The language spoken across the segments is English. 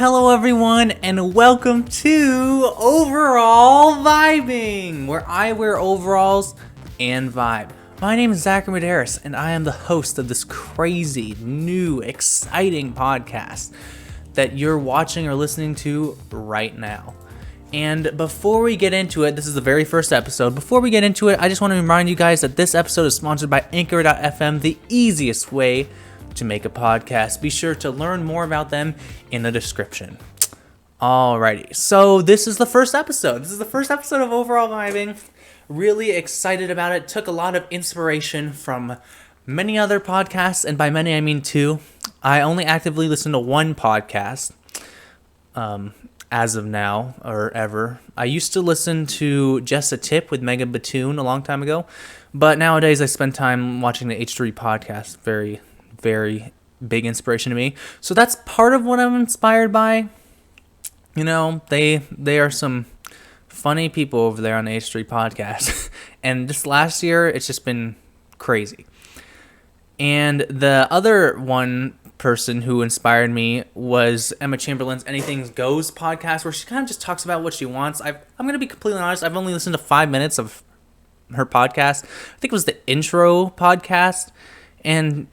Hello everyone and welcome to Overall Vibing, where I wear overalls and vibe. My name is Zachary Medeiros and I am the host of this crazy, new, exciting podcast that you're watching or listening to right now. And before we get into it, this is the very first episode. Before we get into it, I just want to remind you guys that this episode is sponsored by Anchor.fm, the easiest way to make a podcast. Be sure to learn more about them in the description. Alrighty, so this is the first episode. This is the first episode of Overall Vibing. Really excited about it. Took a lot of inspiration from many other podcasts, and by many I mean two. I only actively listen to one podcast as of now, or ever. I used to listen to Just a Tip with Megan Batoon a long time ago, but nowadays I spend time watching the H3 podcast. Very, very big inspiration to me. So that's part of what I'm inspired by. You know, they are some funny people over there on the H3 podcast. And this last year, it's just been crazy. And the other one person who inspired me was Emma Chamberlain's Anything Goes podcast, where she kind of just talks about what she wants. I'm going to be completely honest. I've only listened to 5 minutes of her podcast. I think it was the intro podcast. And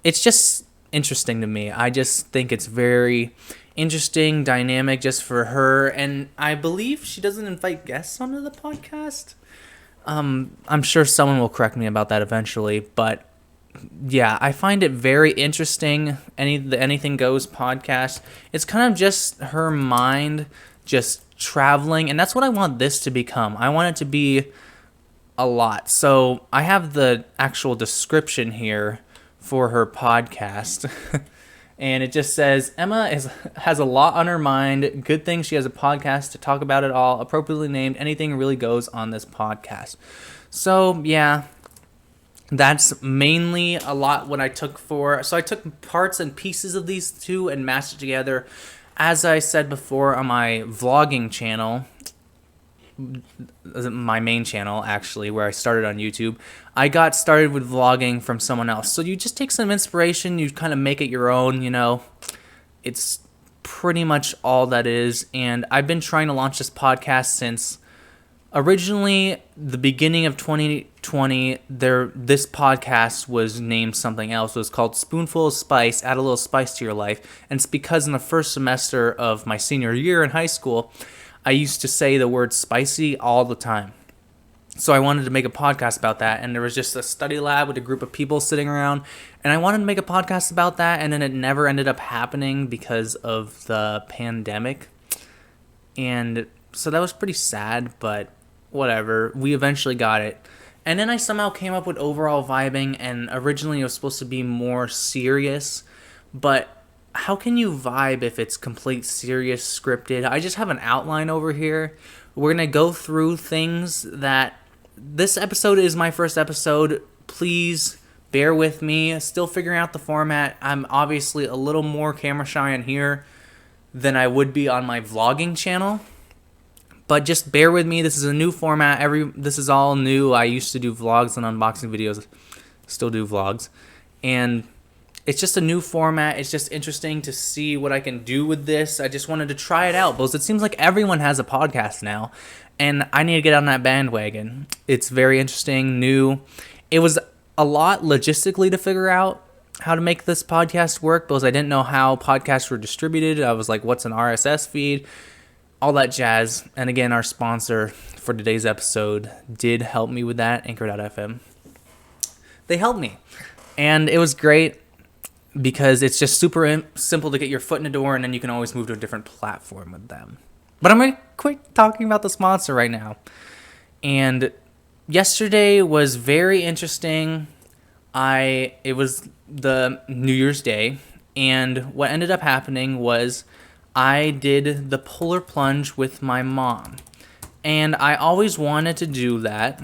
it's just interesting to me. I just think it's very interesting, dynamic just for her. And I believe she doesn't invite guests onto the podcast. I'm sure someone will correct me about that eventually, but yeah, I find it very interesting. The Anything Goes podcast. It's kind of just her mind just traveling, and that's what I want this to become. I want it to be a lot. So I have the actual description here for her podcast. And it just says, Emma has a lot on her mind. Good thing she has a podcast to talk about it all. Appropriately named, Anything Really Goes on this podcast. So, yeah, that's mainly a lot what I took for. So I took parts and pieces of these two and mashed it together. As I said before on my vlogging channel, my main channel actually, where I started on YouTube, I got started with vlogging from someone else. So you just take some inspiration, you kind of make it your own, you know. It's pretty much all that is. And I've been trying to launch this podcast since originally the beginning of 2020. This podcast was named something else. It was called Spoonful of Spice, Add a Little Spice to Your Life. And it's because in the first semester of my senior year in high school, I used to say the word spicy all the time. So I wanted to make a podcast about that, and there was just a study lab with a group of people sitting around, and I wanted to make a podcast about that, and then it never ended up happening because of the pandemic. And so that was pretty sad, but whatever. We eventually got it. And then I somehow came up with Overall Vibing, and originally it was supposed to be more serious, but how can you vibe if it's complete serious scripted? I just have an outline over here. We're going to go through things that... This episode is my first episode. Please bear with me. Still figuring out the format. I'm obviously a little more camera shy on here than I would be on my vlogging channel. But just bear with me. This is a new format. This is all new. I used to do vlogs and unboxing videos. Still do vlogs. And it's just a new format. It's just interesting to see what I can do with this. I just wanted to try it out because it seems like everyone has a podcast now, and I need to get on that bandwagon. It's very interesting, new. It was a lot logistically to figure out how to make this podcast work because I didn't know how podcasts were distributed. I was like, what's an RSS feed? All that jazz. And again, our sponsor for today's episode did help me with that, Anchor.fm. They helped me, and it was great, because it's just super simple to get your foot in the door, and then you can always move to a different platform with them. But I'm going to quit talking about the sponsor right now. And yesterday was very interesting. It was the New Year's Day, and what ended up happening was I did the polar plunge with my mom. And I always wanted to do that.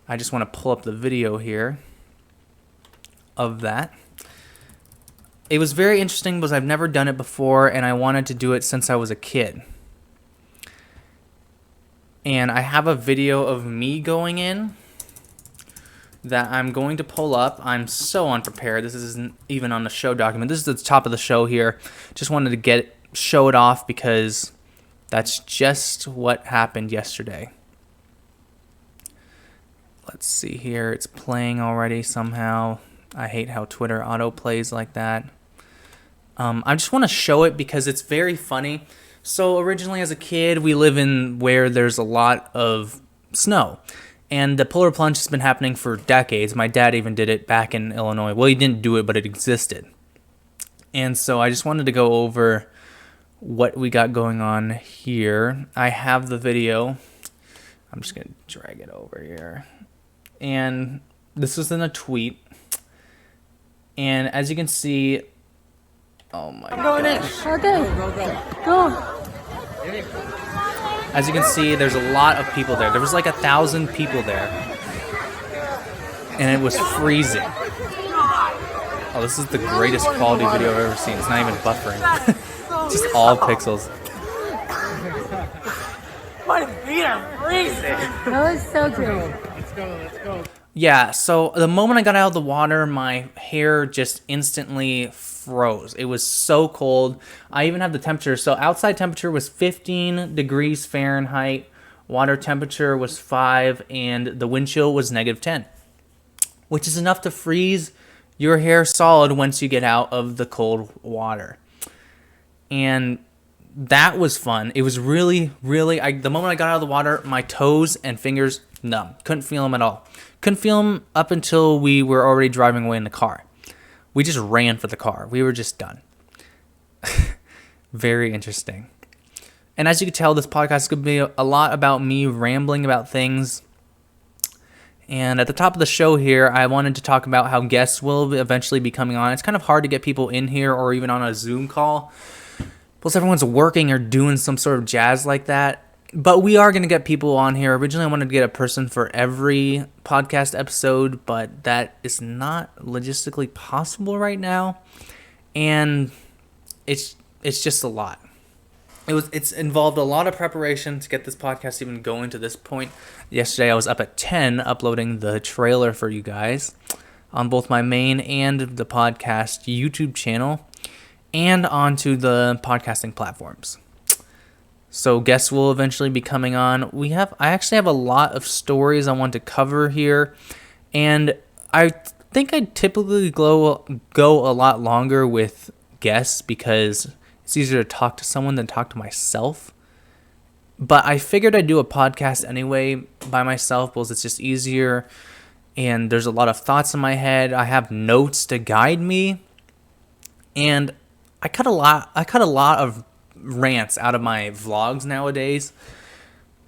I just want to pull up the video here of that. It was very interesting because I've never done it before, and I wanted to do it since I was a kid. And I have a video of me going in that I'm going to pull up. I'm so unprepared. This isn't even on the show document. This is the top of the show here. Just wanted to show it off because that's just what happened yesterday. Let's see here. It's playing already somehow. I hate how Twitter auto plays like that. I just want to show it because it's very funny. So originally as a kid, we live in where there's a lot of snow. And the polar plunge has been happening for decades. My dad even did it back in Illinois. Well, he didn't do it, but it existed. And so I just wanted to go over what we got going on here. I have the video. I'm just going to drag it over here. And this was in a tweet. And as you can see, oh my gosh. Go. As you can see, there's a lot of people there. There was like 1,000 people there. And it was freezing. Oh, this is the greatest quality video I've ever seen. It's not even buffering. Just all pixels. My feet are freezing. That was so good. Let's go. Yeah, so the moment I got out of the water, my hair just instantly froze. It was so cold. I even have the temperature. So outside temperature was 15 degrees Fahrenheit. Water temperature was 5, and the wind chill was -10, which is enough to freeze your hair solid once you get out of the cold water. And that was fun. It was really, the moment I got out of the water, my toes and fingers numb. Couldn't feel them at all. Couldn't feel them up until we were already driving away in the car. We just ran for the car. We were just done. Very interesting. And as you can tell, this podcast is going to be a lot about me rambling about things. And at the top of the show here, I wanted to talk about how guests will eventually be coming on. It's kind of hard to get people in here or even on a Zoom call. Plus, everyone's working or doing some sort of jazz like that. But we are going to get people on here. Originally, I wanted to get a person for every podcast episode, but that is not logistically possible right now. And it's just a lot. It's involved a lot of preparation to get this podcast even going to this point. Yesterday, I was up at 10 uploading the trailer for you guys on both my main and the podcast YouTube channel and onto the podcasting platforms. So guests will eventually be coming on. I actually have a lot of stories I want to cover here, and I think I typically go a lot longer with guests because it's easier to talk to someone than talk to myself. But I figured I'd do a podcast anyway by myself because it's just easier, and there's a lot of thoughts in my head. I have notes to guide me, and I cut a lot of rants out of my vlogs nowadays.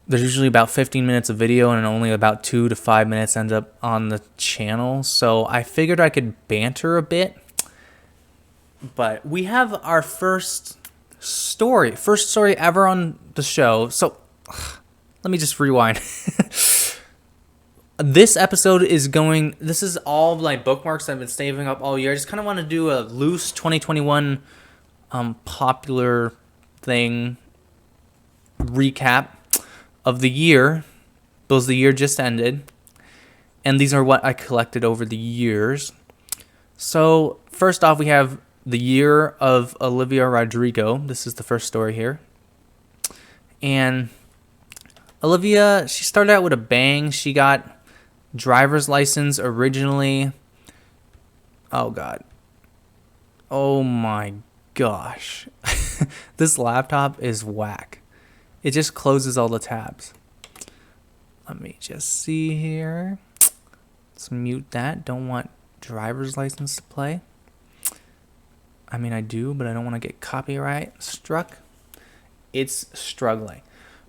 There's usually about 15 minutes of video and only about 2 to 5 minutes ends up on the channel. So I figured I could banter a bit. But we have our first story ever on the show. So let me just rewind. This episode this is all my bookmarks I've been saving up all year. I just kind of want to do a loose 2021 popular thing recap of the year, because the year just ended, and these are what I collected over the years. So first off, we have the year of Olivia Rodrigo. This is the first story here. And Olivia, she started out with a bang. She got driver's license originally. Oh my gosh. This laptop is whack. It just closes all the tabs. Let me just see here. Let's mute that. Don't want driver's license to play. I mean, I do, but I don't want to get copyright struck. It's struggling.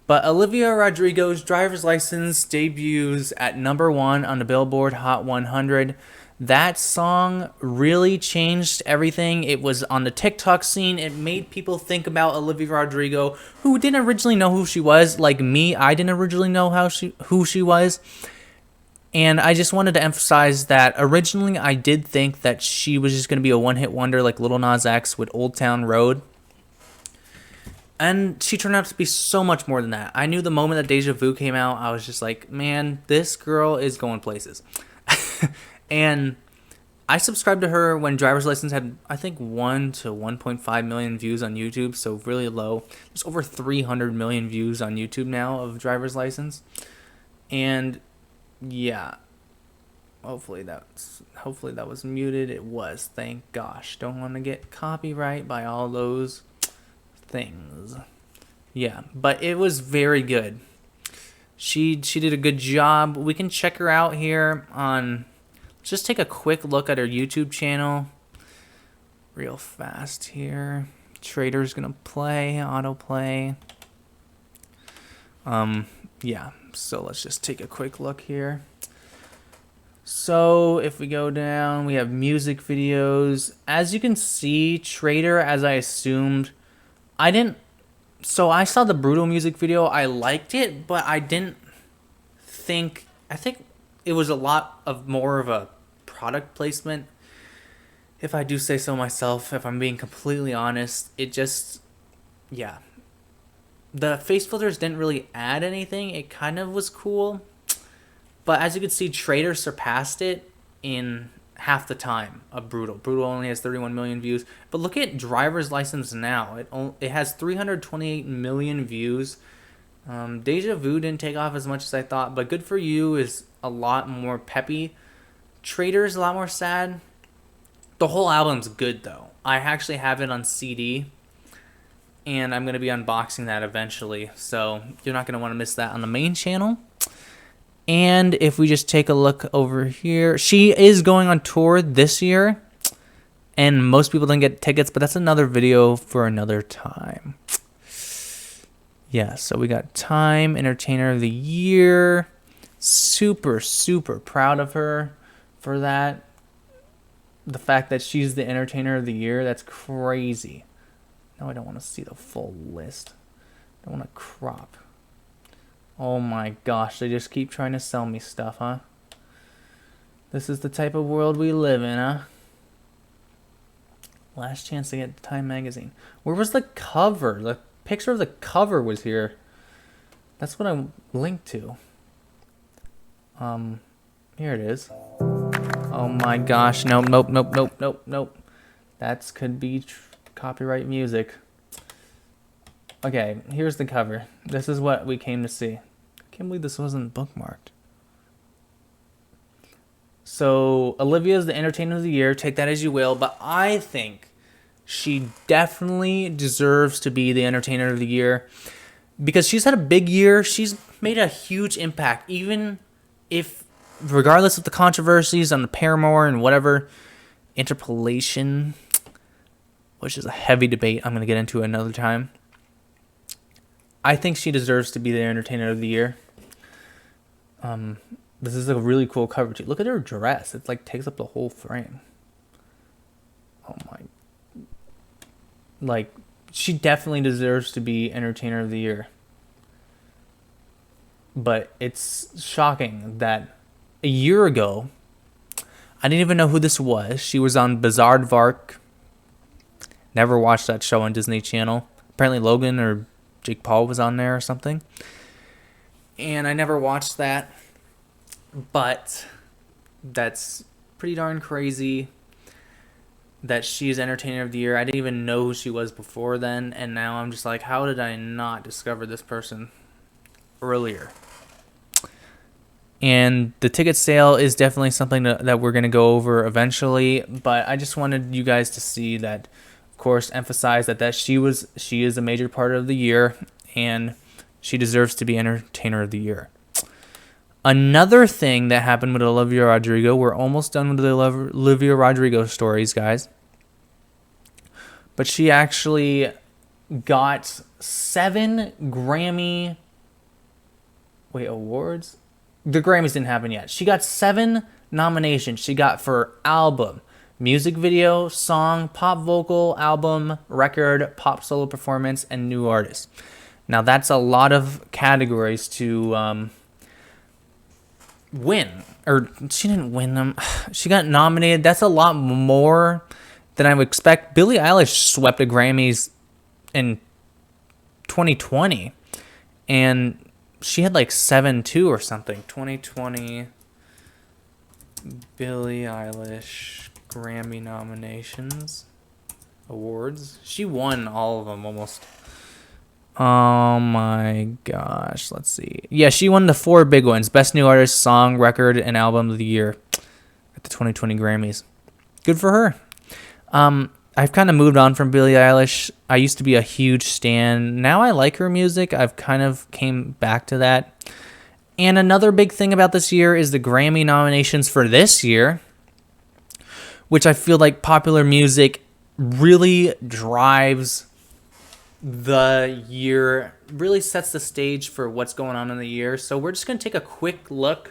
But Olivia Rodrigo's driver's license debuts at #1 on the Billboard Hot 100. That song really changed everything. It was on the TikTok scene. It made people think about Olivia Rodrigo, who didn't originally know who she was. Like me, I didn't originally know who she was. And I just wanted to emphasize that originally I did think that she was just going to be a one-hit wonder like Lil Nas X with Old Town Road. And she turned out to be so much more than that. I knew the moment that Deja Vu came out, I was just like, man, this girl is going places. And I subscribed to her when Driver's License had, I think, 1 to 1.5 million views on YouTube, so really low. There's over 300 million views on YouTube now of Driver's License. And yeah, hopefully that was muted. It was, thank gosh. Don't want to get copyright by all those things. Yeah, but it was very good. She did a good job. We can check her out here on... Just take a quick look at her YouTube channel. Real fast here. Trader's gonna play, autoplay. Yeah, so let's just take a quick look here. So if we go down, we have music videos. As you can see, Trader, as I assumed, so I saw the Brutal music video. I liked it, but I think it was a lot of more of a product placement, if I do say so myself. If I'm being completely honest, it just, yeah, the face filters didn't really add anything. It kind of was cool, but as you can see, Trader surpassed it in half the time of Brutal. Brutal only has 31 million views, but look at Driver's License now. It has 328 million views. Deja Vu didn't take off as much as I thought, but Good For You is a lot more peppy. Trader is a lot more sad. The whole album's good though. I actually have it on CD, and I'm going to be unboxing that eventually, so you're not going to want to miss that on the main channel. And if we just take a look over here, she is going on tour this year, and most people didn't get tickets, but that's another video for another time. Yeah, so we got Time Entertainer of the Year. Super, super proud of her for that. The fact that she's the Entertainer of the Year, that's crazy. Now I don't want to see the full list. I don't want to crop. Oh my gosh, they just keep trying to sell me stuff, huh? This is the type of world we live in, huh? Last chance to get Time magazine. Where was the cover? The picture of the cover was here. That's what I linked to. Here it is. Oh my gosh, nope. That could be copyright music. Okay, here's the cover. This is what we came to see. I can't believe this wasn't bookmarked. So, Olivia's the Entertainer of the Year. Take that as you will. But I think she definitely deserves to be the Entertainer of the Year, because she's had a big year. She's made a huge impact. Even if, regardless of the controversies on the Paramore and whatever, interpolation, which is a heavy debate I'm going to get into another time. I think she deserves to be the Entertainer of the Year. This is a really cool cover too. Look at her dress. It like takes up the whole frame. Oh my. Like, she definitely deserves to be Entertainer of the Year. But it's shocking that a year ago, I didn't even know who this was. She was on Bizaardvark. Never watched that show on Disney Channel. Apparently Logan or Jake Paul was on there or something. And I never watched that. But that's pretty darn crazy that she's Entertainer of the Year. I didn't even know who she was before then. And now I'm just like, how did I not discover this person earlier? And the ticket sale is definitely something that we're going to go over eventually. But I just wanted you guys to see that, of course, emphasize that she is a major part of the year, and she deserves to be Entertainer of the Year. Another thing that happened with Olivia Rodrigo, we're almost done with the Olivia Rodrigo stories, guys. But she actually got 7 Grammy awards? The Grammys didn't happen yet. She got 7 nominations. She got for album, music video, song, pop vocal, album, record, pop solo performance, and new artist. Now that's a lot of categories to win. Or she didn't win them. She got nominated. That's a lot more than I would expect. Billie Eilish swept the Grammys in 2020. And she had like 7 too or something. 2020. Billie Eilish Grammy nominations. Awards. She won all of them almost. Oh my gosh. Let's see. Yeah, she won the 4 big ones. Best New Artist, Song, Record, and Album of the Year at the 2020 Grammys. Good for her. I've kind of moved on from Billie Eilish. I used to be a huge stan. Now I like her music. I've kind of came back to that. And another big thing about this year is the Grammy nominations for this year, which I feel like popular music really drives the year, really sets the stage for what's going on in the year. So we're just going to take a quick look.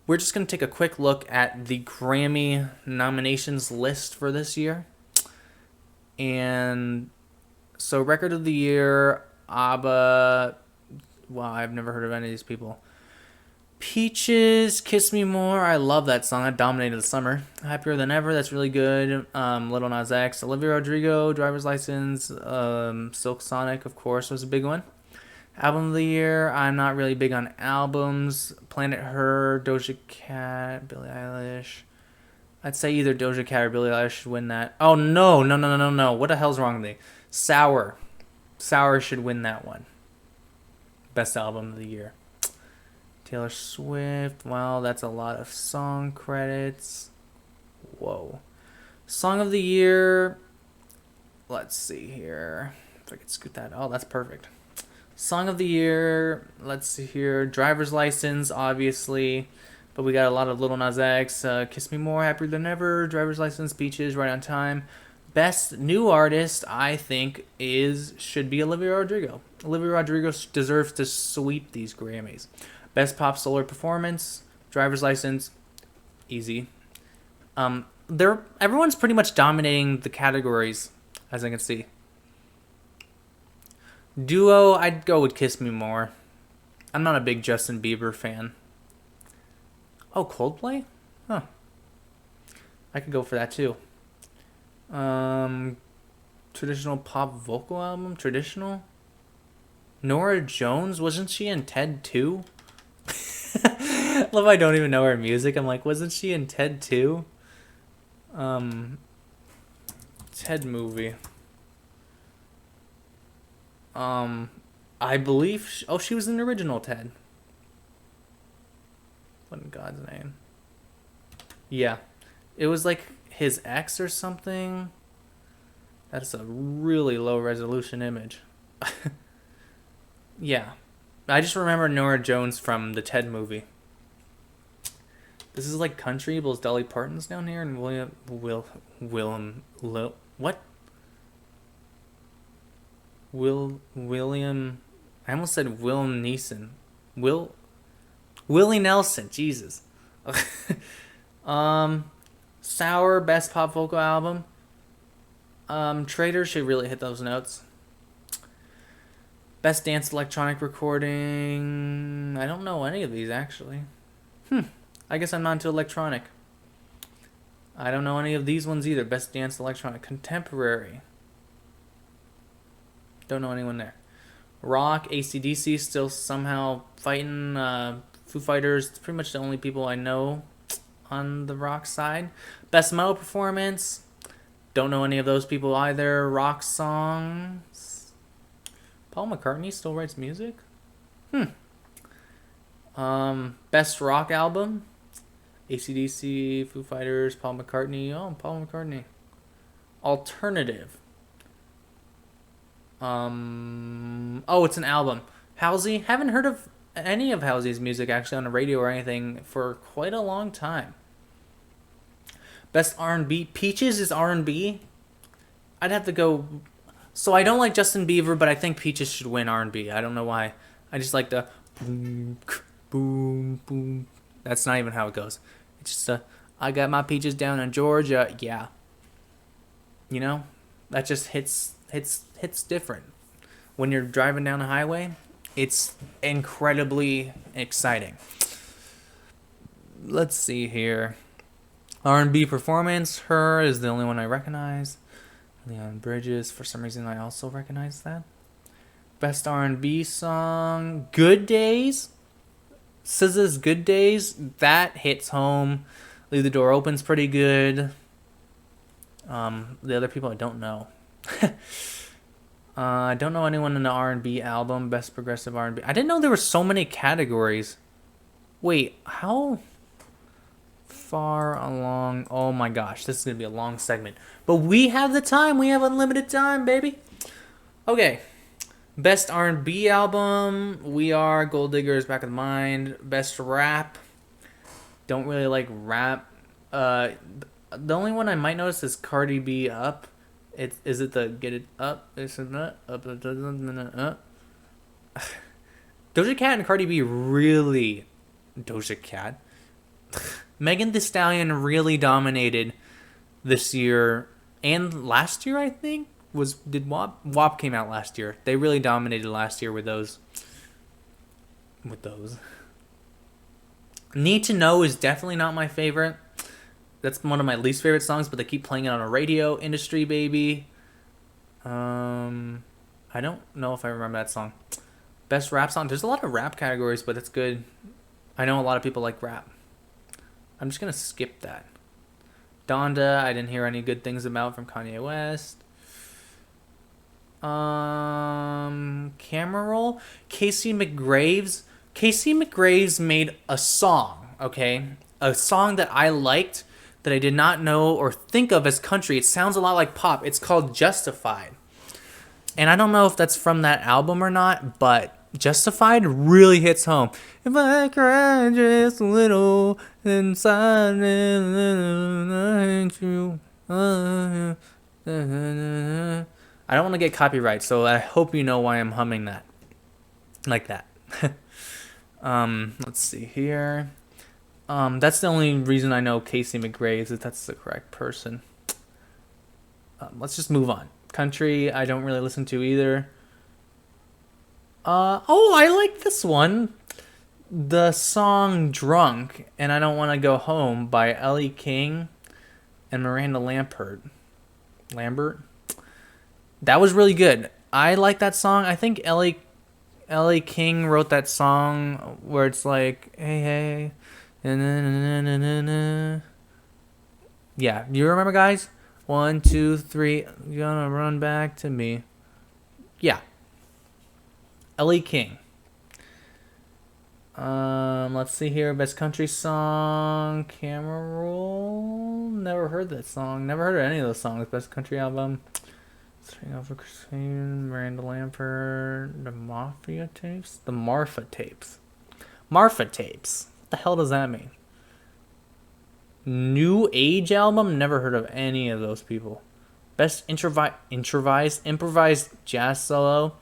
We're just going to take a quick look at the Grammy nominations list for this year. And so Record of the Year, ABBA. Wow, I've never heard of any of these people. Peaches, Kiss Me More. I love that song. That dominated the summer. Happier Than Ever. That's really good. Lil Nas X. Olivia Rodrigo, Driver's License. Silk Sonic, of course, was a big one. Album of the Year. I'm not really big on albums. Planet Her, Doja Cat, Billie Eilish. I'd say either Doja Cat or Billie Eilish should win that. Oh, no. What the hell's wrong with me? Sour. Sour should win that one. Best Album of the Year. Taylor Swift. Wow, that's a lot of song credits. Whoa. Song of the Year. Let's see here. If I could scoot that. Oh, that's perfect. Song of the Year. Let's see here. Driver's License, obviously. But we got a lot of Lil Nas X. Kiss Me More, Happier Than Ever. Driver's License, Peaches, Right on Time. Best New Artist, I think, should be Olivia Rodrigo. Olivia Rodrigo deserves to sweep these Grammys. Best Pop Solo Performance, Driver's License, easy. Everyone's pretty much dominating the categories, as I can see. Duo, I'd go with Kiss Me More. I'm not a big Justin Bieber fan. Oh, Coldplay? Huh. I could go for that too. Traditional pop vocal album? Traditional? Norah Jones? Wasn't she in Ted 2? Love I don't even know her music. I'm like, wasn't she in Ted 2? Ted movie. I believe... she was in the original Ted. What in God's name? Yeah. It was like his ex or something. That's a really low resolution image. Yeah. I just remember Norah Jones from the Ted movie. This is like country. Those Dolly Parton's down here and William I almost said Willem Neeson. Willie Nelson, Jesus. Sour, Best Pop Vocal Album. Trader should really hit those notes. Best Dance Electronic Recording. I don't know any of these, actually. I guess I'm not into electronic. I don't know any of these ones either. Best Dance Electronic. Contemporary. Don't know anyone there. Rock, AC/DC, still somehow fighting. Foo Fighters, it's pretty much the only people I know on the rock side. Best Metal Performance. Don't know any of those people either. Rock songs. Paul McCartney still writes music? Best Rock Album. AC/DC, Foo Fighters, Paul McCartney. Oh, Paul McCartney. Alternative. It's an album. Halsey. Haven't heard of any of Halsey's music actually on the radio or anything for quite a long time. Best R&B. Peaches is R&B. I'd have to go... So I don't like Justin Bieber, but I think Peaches should win R&B. I don't know why. I just like the... Boom, boom, boom. That's not even how it goes. It's just I got my peaches down in Georgia. Yeah. You know? That just hits different. When you're driving down the highway, it's incredibly exciting. Let's see here. R&B performance. Her is the only one I recognize. Leon Bridges. For some reason, I also recognize that. Best R&B song. Good Days. SZA's Good Days, that hits home. Leave the Door Open's pretty good. The other people I don't know. I don't know anyone in the R&B album, best progressive R&B. I didn't know there were so many categories. Wait, how far along? Oh my gosh, this is going to be a long segment. But we have the time. We have unlimited time, baby. Okay. Best R&B album, We Are, Gold Diggers, Back of the Mind. Best rap, don't really like rap. The only one I might notice is Cardi B, Up. Is it the Get It Up? Is it not up? Up. Doja Cat and Cardi B really. Doja Cat. Megan Thee Stallion really dominated this year and last year. I think did WAP came out last year. They really dominated last year with those. Need to Know is definitely not my favorite. That's one of my least favorite songs, but they keep playing it on a radio. Industry Baby. I don't know if I remember that song. Best rap song. There's a lot of rap categories, but it's good. I know a lot of people like rap. I'm just going to skip that. Donda, I didn't hear any good things about from Kanye West. Camera Roll. Casey McGraves made a song, okay? A song that I liked that I did not know or think of as country. It sounds a lot like pop. It's called Justified. And I don't know if that's from that album or not, but Justified really hits home. If I cry just a little inside, I hate you. I don't want to get copyright, so I hope you know why I'm humming that. Like that. Let's see here. That's the only reason I know Casey McGraves, if that's the correct person. Let's just move on. Country, I don't really listen to either. I like this one. The song Drunk and I Don't Want to Go Home by Ellie King and Miranda Lambert. That was really good. I like that song. I think Ellie King wrote that song where it's like, hey, hey. Yeah, you remember, guys? 1, 2, 3, you're gonna run back to me. Yeah. Ellie King. Let's see here. Best country song. Camera Roll. Never heard that song. Never heard of any of those songs. Best country album. Straight Off of Christine. Miranda Lambert. The Mafia Tapes. The Marfa Tapes. Marfa Tapes. What the hell does that mean? New Age album? Never heard of any of those people. Best improvised jazz solo.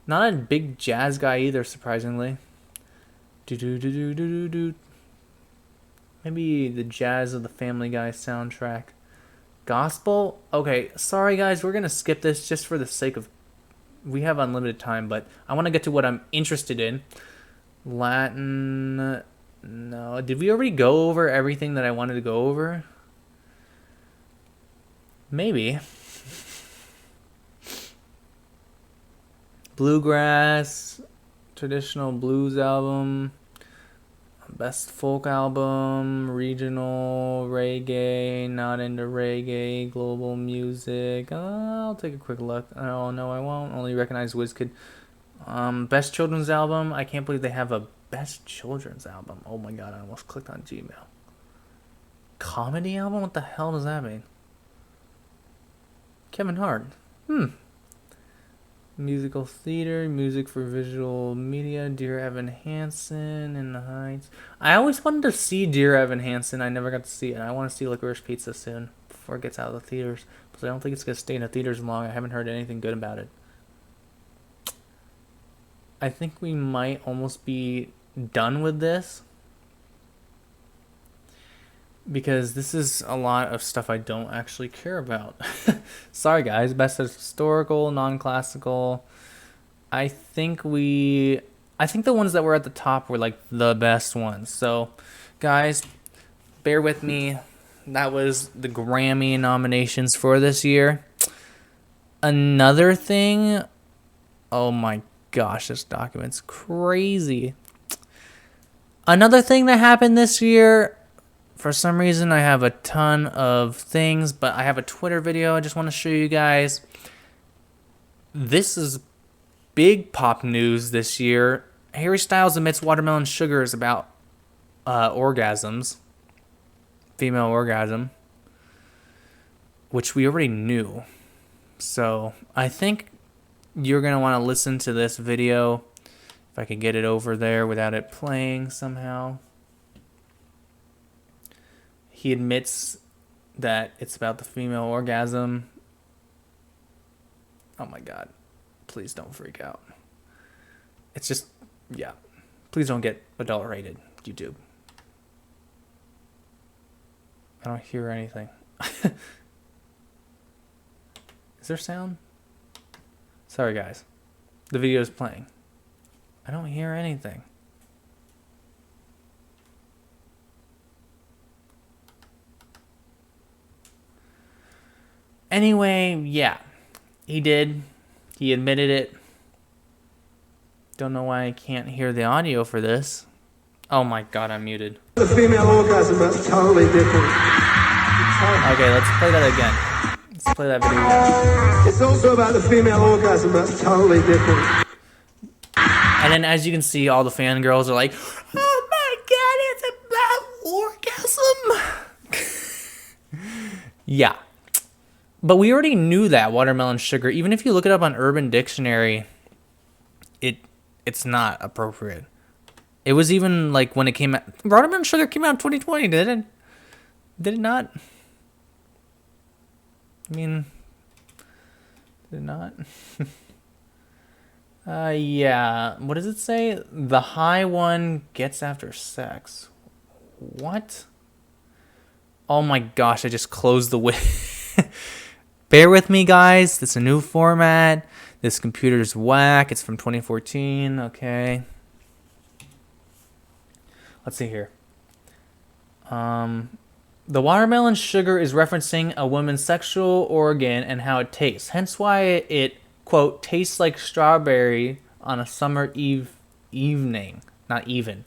Not a big jazz guy either, surprisingly. Maybe the Jazz of the Family Guy soundtrack. Gospel? Okay, sorry guys, we're going to skip this just for the sake of... We have unlimited time, but I want to get to what I'm interested in. Latin... No. Did we already go over everything that I wanted to go over? Maybe. Bluegrass, traditional blues album, best folk album, regional, reggae, not into reggae, global music. I'll take a quick look. Oh, no, I won't. Only recognize WizKid. Best children's album. I can't believe they have a best children's album. Oh my god, I almost clicked on Gmail. Comedy album? What the hell does that mean? Kevin Hart. Musical theater, music for visual media, Dear Evan Hansen, In the Heights. I always wanted to see Dear Evan Hansen. I never got to see it. I want to see Licorice Pizza soon before it gets out of the theaters. But I don't think it's going to stay in the theaters long. I haven't heard anything good about it. I think we might almost be done with this. Because this is a lot of stuff I don't actually care about. Sorry guys, best historical, non-classical. I think the ones that were at the top were like the best ones. So guys, bear with me. That was the Grammy nominations for this year. Another thing, oh my gosh, this document's crazy. Another thing that happened this year, for some reason I have a ton of things, but I have a Twitter video I just want to show you guys. This is big pop news this year. Harry Styles admits watermelon sugar is about orgasms, female orgasm, which we already knew. So I think you're going to want to listen to this video. If I could get it over there without it playing somehow. He admits that it's about the female orgasm. Oh my God. Please don't freak out. It's just, yeah. Please don't get adult rated, YouTube. I don't hear anything. Is there sound? Sorry, guys. The video is playing. I don't hear anything. Anyway, yeah. He did. He admitted it. Don't know why I can't hear the audio for this. Oh my God, I'm muted. The female orgasm, that's totally different. Okay, let's play that again. Let's play that video again. It's also about the female orgasm, that's totally different. And then as you can see, all the fangirls are like, oh my God, it's about orgasm. Yeah. But we already knew that, watermelon sugar. Even if you look it up on Urban Dictionary, it's not appropriate. It was even like when it came out, watermelon sugar came out in 2020, did it? Did it not? I mean, did it not? Yeah. What does it say? The high one gets after sex. What? Oh my gosh, I just closed the window. Bear with me, guys. This is a new format. This computer's whack. It's from 2014. Okay. Let's see here. The watermelon sugar is referencing a woman's sexual organ and how it tastes. Hence why it, quote, tastes like strawberry on a summer evening. Not even.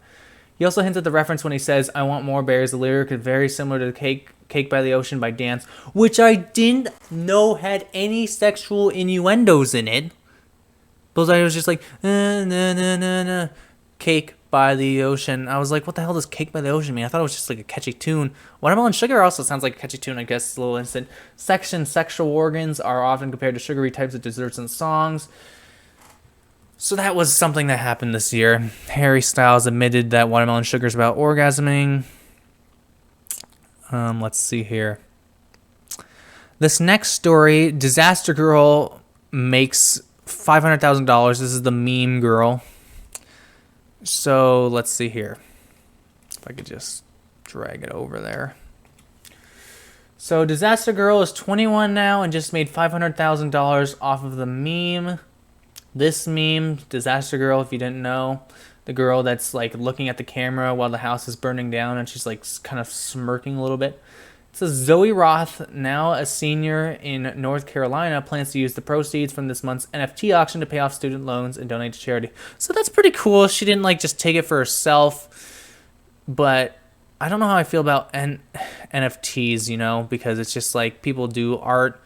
He also hints at the reference when he says, I want more berries. The lyric is very similar to the Cake by the Ocean by Dance, which I didn't know had any sexual innuendos in it. Because I was just like, na, na, na, na. Cake by the Ocean. I was like, what the hell does Cake by the Ocean mean? I thought it was just like a catchy tune. Watermelon sugar also sounds like a catchy tune, I guess. It's a little instant. Sexual organs are often compared to sugary types of desserts and songs. So that was something that happened this year. Harry Styles admitted that watermelon sugar is about orgasming. Let's see here. This next story, Disaster Girl makes $500,000. This is the meme girl. So let's see here. If I could just drag it over there. So Disaster Girl is 21 now and just made $500,000 off of the meme. This meme, Disaster Girl, if you didn't know, the girl that's like looking at the camera while the house is burning down and she's like kind of smirking a little bit. It says Zoe Roth, now a senior in North Carolina, plans to use the proceeds from this month's NFT auction to pay off student loans and donate to charity. So that's pretty cool. She didn't like just take it for herself, but I don't know how I feel about NFTs, you know, because it's just like people do art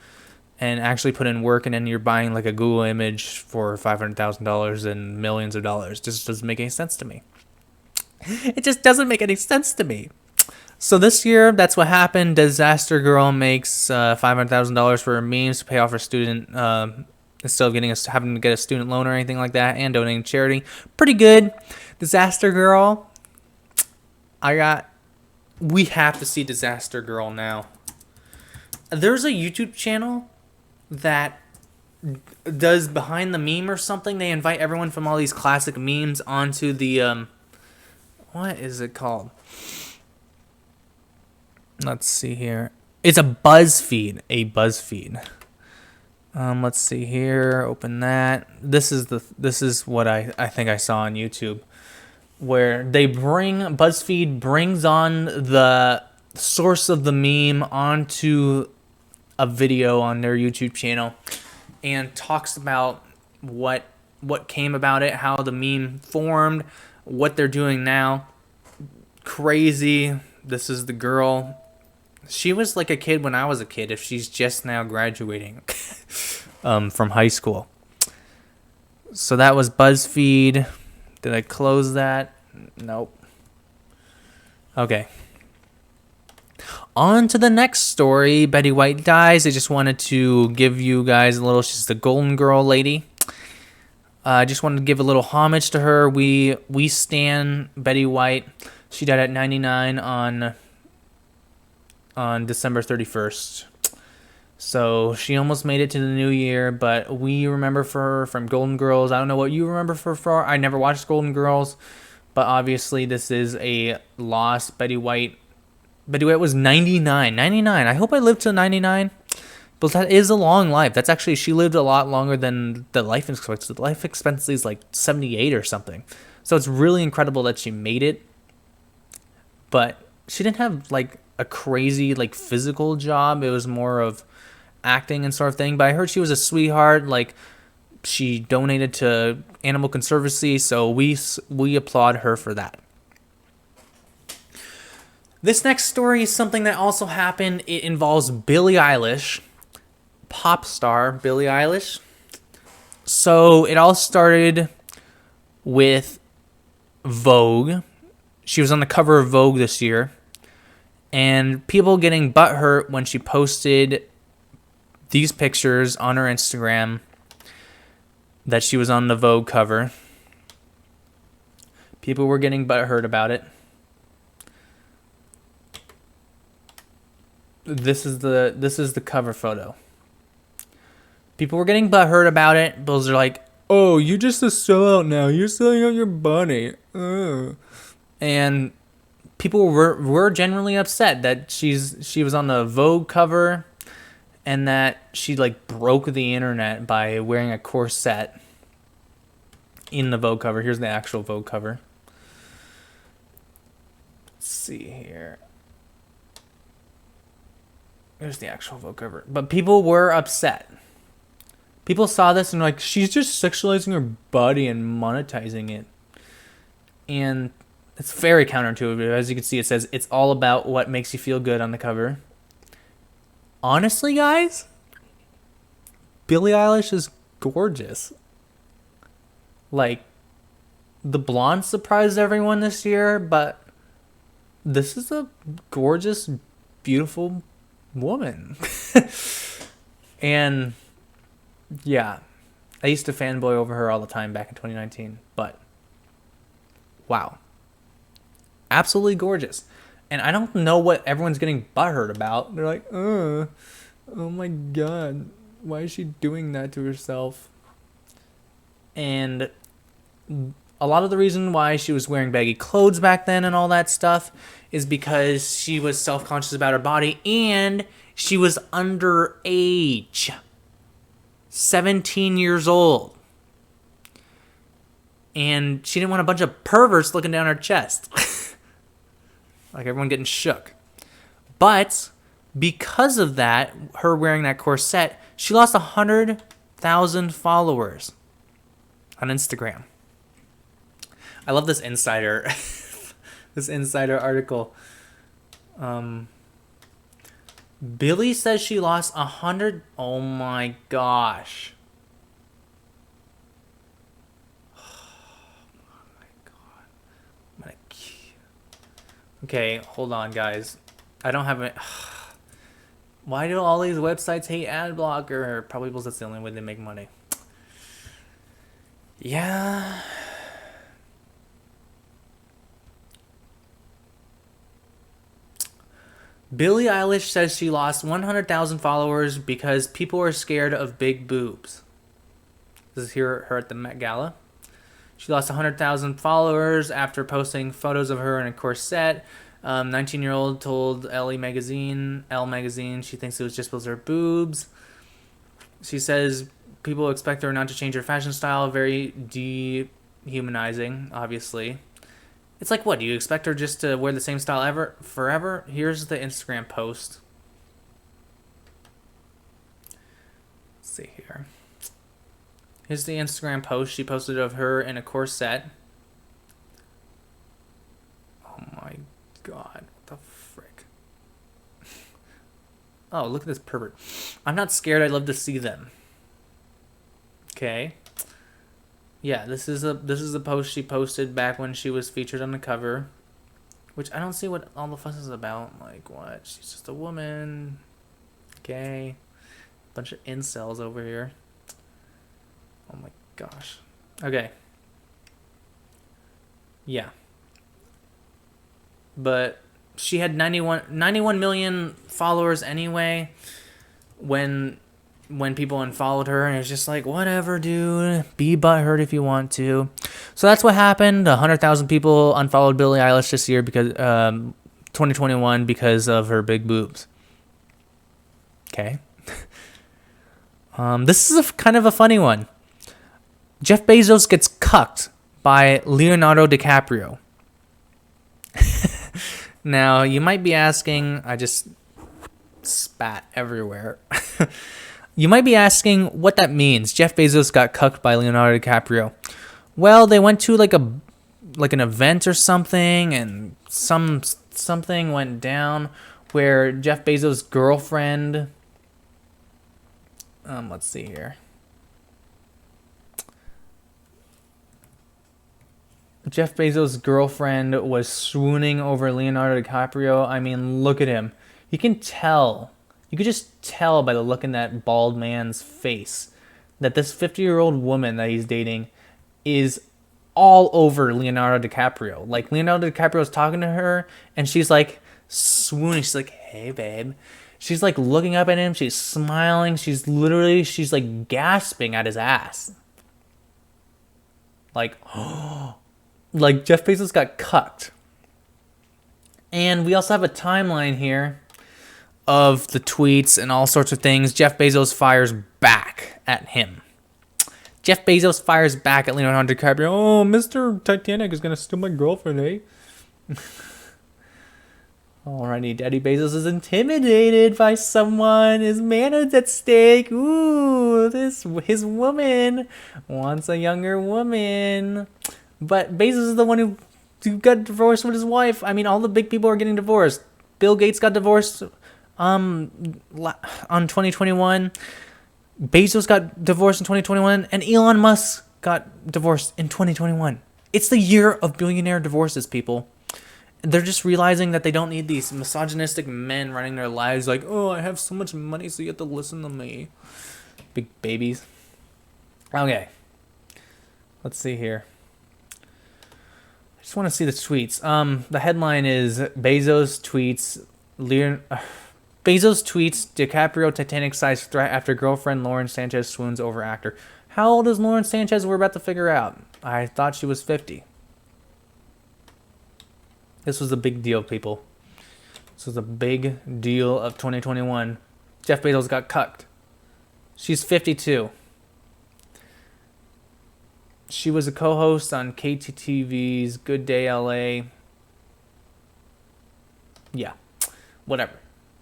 and actually put in work, and then you're buying like a Google image for $500,000 and millions of dollars. It just doesn't make any sense to me. It just doesn't make any sense to me. So this year, that's what happened. Disaster Girl makes $500,000 for her memes to pay off her student, instead of having to get a student loan or anything like that, and donating to charity. Pretty good. Disaster Girl. We have to see Disaster Girl now. There's a YouTube channel that does behind the meme or something. They invite everyone from all these classic memes onto the what is it called? Let's see here. It's a BuzzFeed. Let's see here. Open that. This is what I think I saw on YouTube, where BuzzFeed brings on the source of the meme onto a video on their YouTube channel and talks about what came about it, how the meme formed, what they're doing now. crazy. This is the girl. She was like a kid when I was a kid, if she's just now graduating from high school. So that was BuzzFeed. Did I close that? Nope. Okay. On to the next story. Betty White dies. I just wanted to give you guys a little... She's the Golden Girl lady. I just wanted to give a little homage to her. We stan Betty White. She died at 99 on December 31st. So she almost made it to the new year, but we remember her from Golden Girls. I don't know what you remember her for. I never watched Golden Girls, but obviously this is a loss. Betty White was 99. 99. I hope I lived till 99. But that is a long life. That's actually, she lived a lot longer than the life expectancy. The life expectancy is like 78 or something. So it's really incredible that she made it. But she didn't have like a crazy like physical job. It was more of acting and sort of thing. But I heard she was a sweetheart. Like, she donated to Animal Conservancy. So we applaud her for that. This next story is something that also happened. It involves Billie Eilish. Pop star Billie Eilish. So it all started with Vogue. She was on the cover of Vogue this year, and people getting butthurt when she posted these pictures on her Instagram that she was on the Vogue cover. People were getting butthurt about it. This is the cover photo. People were getting butthurt about it. Bills are like, "Oh, you're just a sellout now. You're selling out your body." And people were genuinely upset that she was on the Vogue cover, and that she like broke the internet by wearing a corset in the Vogue cover. Here's the actual Vogue cover. Let's see here. Here's the actual Vogue cover. But people were upset. People saw this and were like, she's just sexualizing her body and monetizing it. And it's very counterintuitive. As you can see, it says, it's all about what makes you feel good on the cover. Honestly, guys, Billie Eilish is gorgeous. Like, the blonde surprised everyone this year, but this is a gorgeous, beautiful woman. And yeah, I used to fanboy over her all the time back in 2019, but wow, absolutely gorgeous. And I don't know what everyone's getting butthurt about. They're like, oh my god, why is she doing that to herself? And a lot of the reason why she was wearing baggy clothes back then and all that stuff is because she was self-conscious about her body, and she was underage. 17 years old. And she didn't want a bunch of perverts looking down her chest. Like everyone getting shook. But because of that, her wearing that corset, she lost 100,000 followers on Instagram. I love this insider this insider article. Billie says she lost 100. Oh my gosh. Oh my god. Okay, hold on, guys. I don't have it. Why do all these websites hate ad blocker? Probably because that's the only way they make money. Yeah. Billie Eilish says she lost 100,000 followers because people are scared of big boobs. This is her at the Met Gala. She lost 100,000 followers after posting photos of her in a corset. 19-year-old told Elle magazine she thinks it was just because of her boobs. She says people expect her not to change her fashion style. Very dehumanizing, obviously. It's like, what, do you expect her just to wear the same style forever? Here's the Instagram post. Let's see here. Here's the Instagram post she posted of her in a corset. Oh my Oh, look at this pervert. I'm not scared. I'd love to see them. Okay. Yeah, this is a post she posted back when she was featured on the cover, which I don't see what all the fuss is about. Like, what? She's just a woman. Okay. Bunch of incels over here. Oh my gosh. Okay. Yeah. But she had 91 million followers anyway when people unfollowed her, and it's just like, whatever, dude. Be butthurt if you want to. So that's what happened. 100,000 people unfollowed Billie Eilish this year because 2021 because of her big boobs. Okay. This is kind of a funny one. Jeff Bezos gets cucked by Leonardo DiCaprio. Now, you might be asking, I just spat everywhere. You might be asking what that means. Jeff Bezos got cucked by Leonardo DiCaprio. Well, they went to like an event or something, and something went down where Jeff Bezos' girlfriend, let's see here. Jeff Bezos' girlfriend was swooning over Leonardo DiCaprio. I mean, look at him. You can tell. You could just tell by the look in that bald man's face that this 50-year-old woman that he's dating is all over Leonardo DiCaprio. Like, Leonardo DiCaprio's talking to her, and she's like swooning. She's like, hey, babe. She's like looking up at him. She's smiling. She's like gasping at his ass. Like, oh. Like, Jeff Bezos got cucked. And we also have a timeline here of the tweets and all sorts of things. Jeff Bezos fires back at him. Jeff Bezos fires back at Leonardo DiCaprio. Oh, Mr. Titanic is going to steal my girlfriend, eh? Alrighty, Daddy Bezos is intimidated by someone. His manhood's at stake. Ooh, his woman wants a younger woman. But Bezos is the one who got divorced with his wife. I mean, all the big people are getting divorced. Bill Gates got divorced on 2021. Bezos got divorced in 2021. And Elon Musk got divorced in 2021. It's the year of billionaire divorces, people. They're just realizing that they don't need these misogynistic men running their lives like, oh, I have so much money, so you have to listen to me. Big babies. Okay. Let's see here. Just want to see the tweets. The headline is Bezos tweets DiCaprio Titanic-sized threat after girlfriend Lauren Sanchez swoons over actor. How old is Lauren Sanchez? We're about to figure out. I thought she was 50. This was a big deal, people. This was a big deal of 2021. Jeff Bezos got cucked. She's 52. She was a co-host on KTTV's Good Day LA. Yeah, whatever.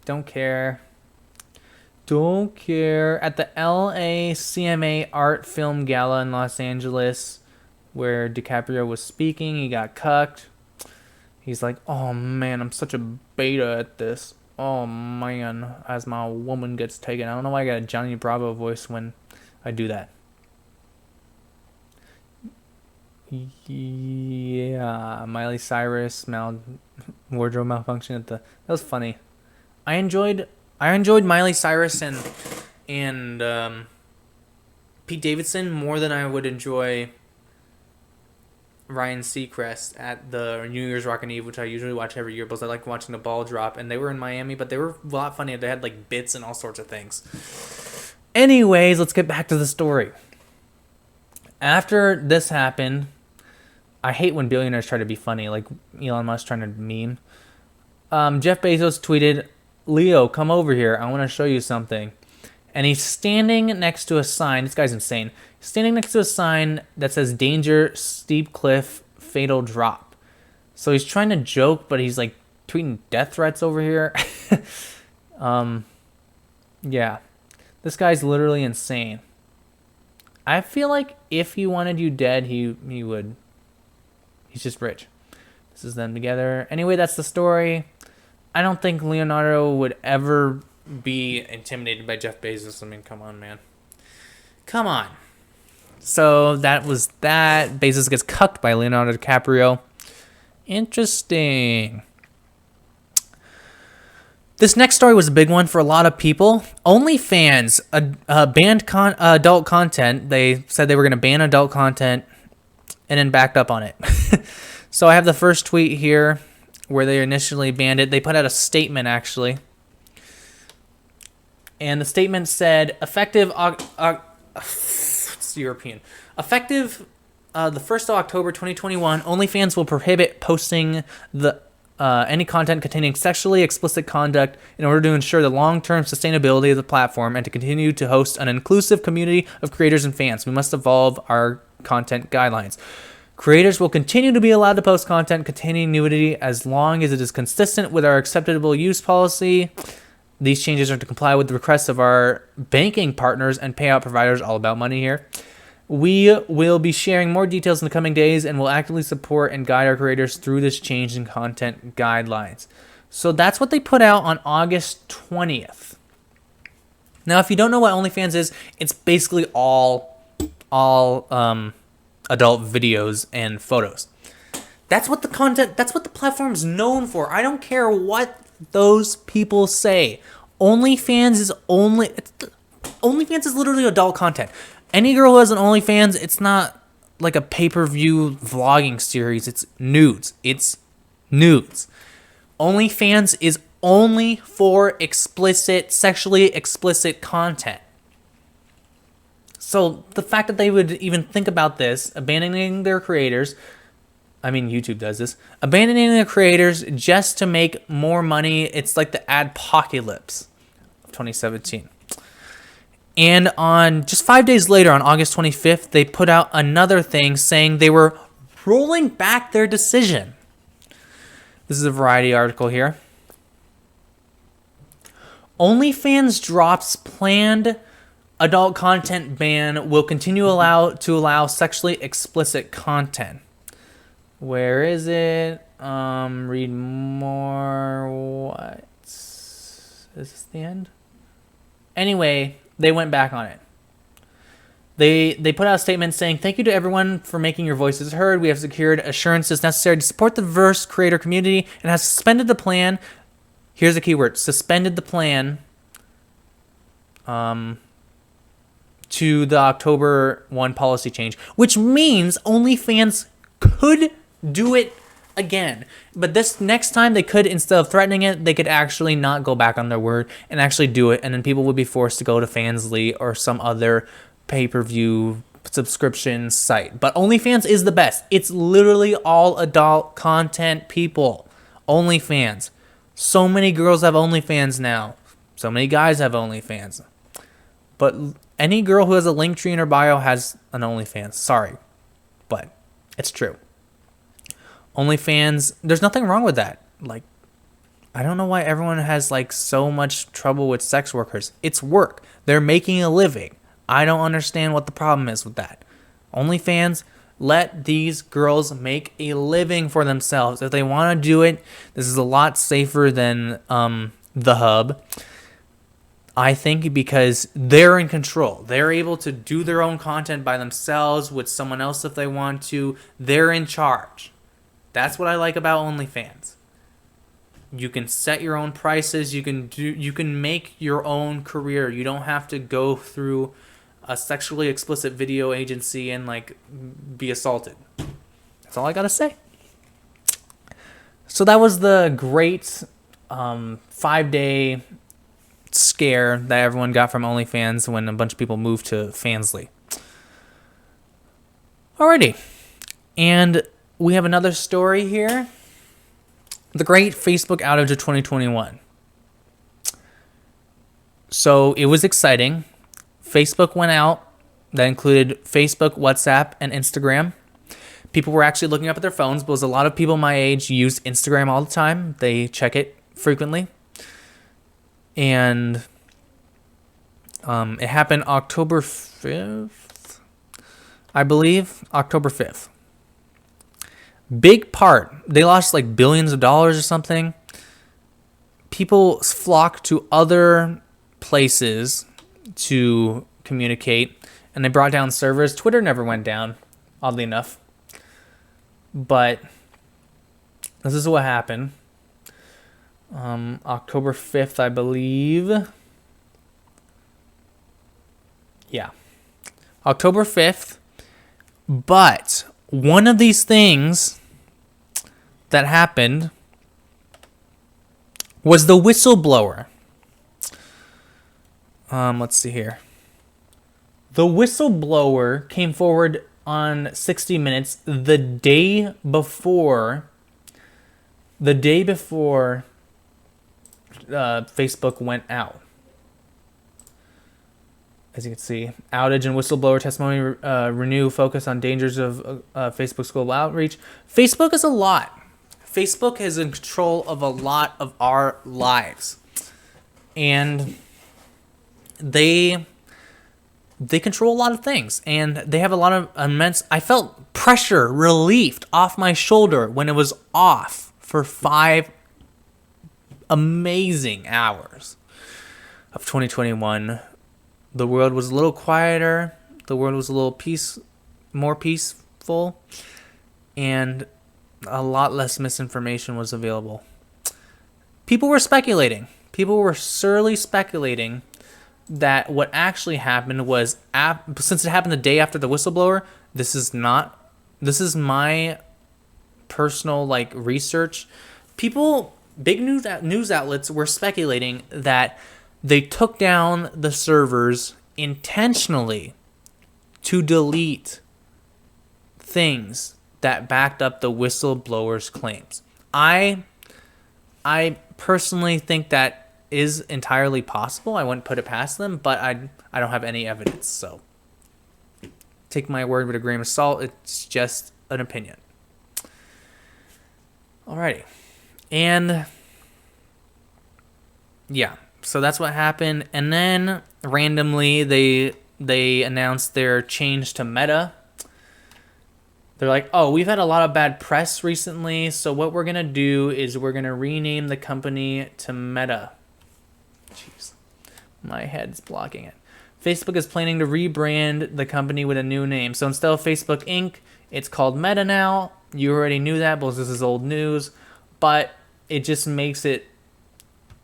Don't care. Don't care. At the LA CMA Art Film Gala in Los Angeles, where DiCaprio was speaking, he got cucked. He's like, oh man, I'm such a beta at this. Oh man, as my woman gets taken. I don't know why I got a Johnny Bravo voice when I do that. Yeah, Miley Cyrus wardrobe malfunction at that was funny. I enjoyed Miley Cyrus and Pete Davidson more than I would enjoy Ryan Seacrest at the New Year's Rockin' Eve, which I usually watch every year because I like watching the ball drop, and they were in Miami, but they were a lot funny. They had like bits and all sorts of things. Anyways, let's get back to the story. After this happened, I hate when billionaires try to be funny, like Elon Musk trying to meme. Jeff Bezos tweeted, Leo, come over here. I want to show you something. And he's standing next to a sign. This guy's insane. He's standing next to a sign that says, danger, steep cliff, fatal drop. So he's trying to joke, but he's like tweeting death threats over here. Yeah. This guy's literally insane. I feel like if he wanted you dead, he would. He's just rich. This is them together. Anyway, that's the story. I don't think Leonardo would ever be intimidated by Jeff Bezos. I mean, come on, man. Come on. So that was that. Bezos gets cucked by Leonardo DiCaprio. Interesting. This next story was a big one for a lot of people. OnlyFans banned adult content. They said they were going to ban adult content and then backed up on it. So I have the first tweet here where they initially banned it. They put out a statement, actually. And the statement said, effective... it's European. Effective the 1st of October 2021, OnlyFans will prohibit posting any content containing sexually explicit conduct in order to ensure the long-term sustainability of the platform and to continue to host an inclusive community of creators and fans. We must evolve our content guidelines. Creators will continue to be allowed to post content containing nudity as long as it is consistent with our acceptable use policy. These changes are to comply with the requests of our banking partners and payout providers, all about money here. We will be sharing more details in the coming days and will actively support and guide our creators through this change in content guidelines. So that's what they put out on August 20th. Now, if you don't know what OnlyFans is, it's basically all adult videos and photos. That's what the platform's known for. I don't care what those people say. OnlyFans is literally adult content. Any girl who has an OnlyFans, it's not like a pay-per-view vlogging series. It's nudes. OnlyFans is only for sexually explicit content. So the fact that they would even think about this, abandoning their creators, I mean, YouTube does this, abandoning their creators just to make more money, it's like the adpocalypse of 2017. And on just 5 days later, on August 25th, they put out another thing saying they were rolling back their decision. This is a Variety article here. OnlyFans drops planned adult content ban will continue to allow sexually explicit content. Where is it? Read more. What? Is this the end? Anyway, they went back on it. They put out a statement saying, thank you to everyone for making your voices heard. We have secured assurances necessary to support the diverse creator community and has suspended the plan. Here's the keyword, suspended the plan to the October 1 policy change, which means OnlyFans could do it again. But this next time they could, instead of threatening it, they could actually not go back on their word and actually do it. And then people would be forced to go to Fansly or some other pay-per-view subscription site. But OnlyFans is the best. It's literally all adult content, people. OnlyFans. So many girls have OnlyFans now. So many guys have OnlyFans. But any girl who has a link tree in her bio has an OnlyFans. Sorry. But it's true. OnlyFans, there's nothing wrong with that. Like, I don't know why everyone has like so much trouble with sex workers. It's work. They're making a living. I don't understand what the problem is with that. OnlyFans, let these girls make a living for themselves. If they want to do it, this is a lot safer than the Hub. I think because they're in control. They're able to do their own content by themselves with someone else if they want to. They're in charge. That's what I like about OnlyFans. You can set your own prices. You can make your own career. You don't have to go through a sexually explicit video agency and like be assaulted. That's all I gotta say. So that was the great 5-day scare that everyone got from OnlyFans when a bunch of people moved to Fansly. Alrighty. And we have another story here. The great Facebook outage of 2021. So it was exciting. Facebook went out. That included Facebook, WhatsApp, and Instagram. People were actually looking up at their phones because a lot of people my age use Instagram all the time. They check it frequently. And it happened October 5th, I believe. October 5th. Big part. They lost like billions of dollars or something. people flock to other places to communicate, and they brought down servers. Twitter never went down, oddly enough. But this is what happened. October 5th, I believe. Yeah. October 5th. But one of these things that happened was the whistleblower. Let's see here. The whistleblower came forward on 60 Minutes the day before Facebook went out. As you can see, outage and whistleblower testimony renew focus on dangers of Facebook's global outreach. Facebook is a lot. Facebook is in control of a lot of our lives. And they control a lot of things. And they have a lot of immense... I felt pressure relieved off my shoulder when it was off for 5 amazing hours of 2021. The world was a little quieter. The world was a little more peaceful. And a lot less misinformation was available. People were speculating. People were surely speculating that what actually happened was, since it happened the day after the whistleblower, this is my personal research. Big news outlets were speculating that they took down the servers intentionally to delete things that backed up the whistleblower's claims. I personally think that is entirely possible. I wouldn't put it past them, but I don't have any evidence. So take my word with a grain of salt. It's just an opinion. Alrighty. And yeah, so that's what happened. And then randomly they announced their change to Meta. They're like, oh, we've had a lot of bad press recently, so what we're going to do is we're going to rename the company to Meta. Jeez, my head's blocking it. Facebook is planning to rebrand the company with a new name. So instead of Facebook Inc., it's called Meta now. You already knew that because this is old news, but it just makes it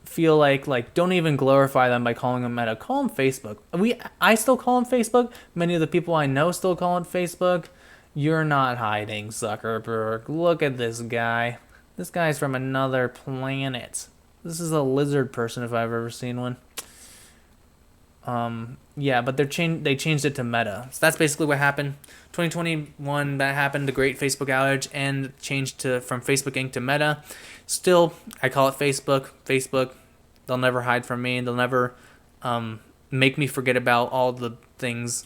feel like don't even glorify them by calling them Meta. Call them Facebook. I still call them Facebook. Many of the people I know still call it Facebook. You're not hiding, Zuckerberg. Look at this guy. This guy's from another planet. This is a lizard person if I've ever seen one. Yeah, but they changed it to Meta. So that's basically what happened. 2021, that happened, the great Facebook outage, and changed from Facebook Inc. to Meta. Still, I call it Facebook. Facebook, they'll never hide from me. They'll never make me forget about all the things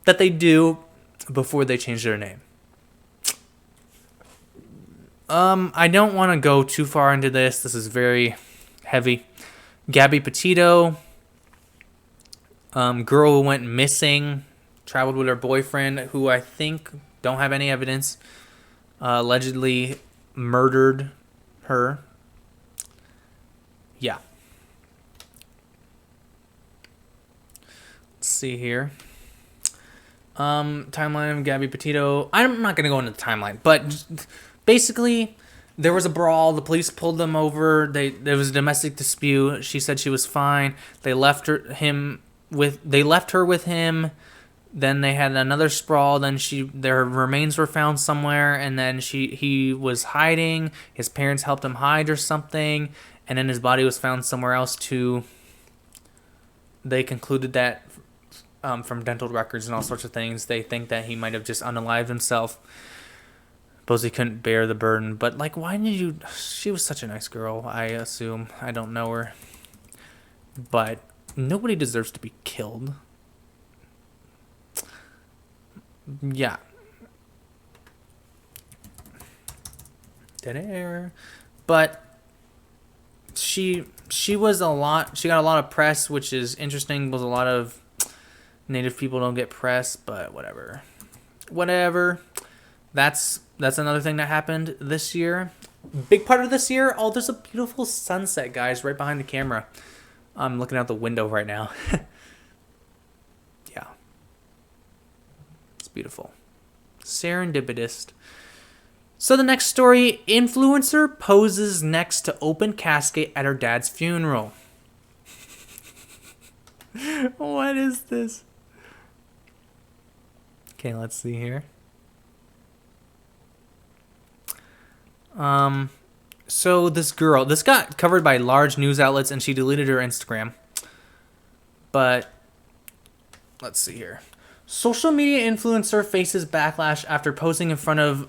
that they do before they change their name. I don't want to go too far into this. This is very heavy. Gabby Petito, girl who went missing, traveled with her boyfriend, who I think, don't have any evidence, allegedly murdered her. Yeah. Let's see here. Timeline of Gabby Petito. I'm not going to go into the timeline, but basically, there was a brawl. The police pulled them over. There was a domestic dispute. She said she was fine. They left her with him. Then they had another sprawl. Then their remains were found somewhere, and then he was hiding. His parents helped him hide or something, and then his body was found somewhere else too. They concluded that from dental records and all sorts of things, they think that he might have just unalived himself. Suppose he couldn't bear the burden. But why did you... She was such a nice girl, I assume. I don't know her. But nobody deserves to be killed. Yeah. Dead air. But she was a lot... She got a lot of press, which is interesting. Was a lot of Native people don't get press, but whatever. That's another thing that happened this year. big part of this year. Oh, there's a beautiful sunset, guys, right behind the camera. I'm looking out the window right now. Yeah. It's beautiful. Serendipitous. So the next story, influencer poses next to open casket at her dad's funeral. What is this? Okay, let's see here. So this got covered by large news outlets and she deleted her Instagram. But let's see here. Social media influencer faces backlash after posing in front of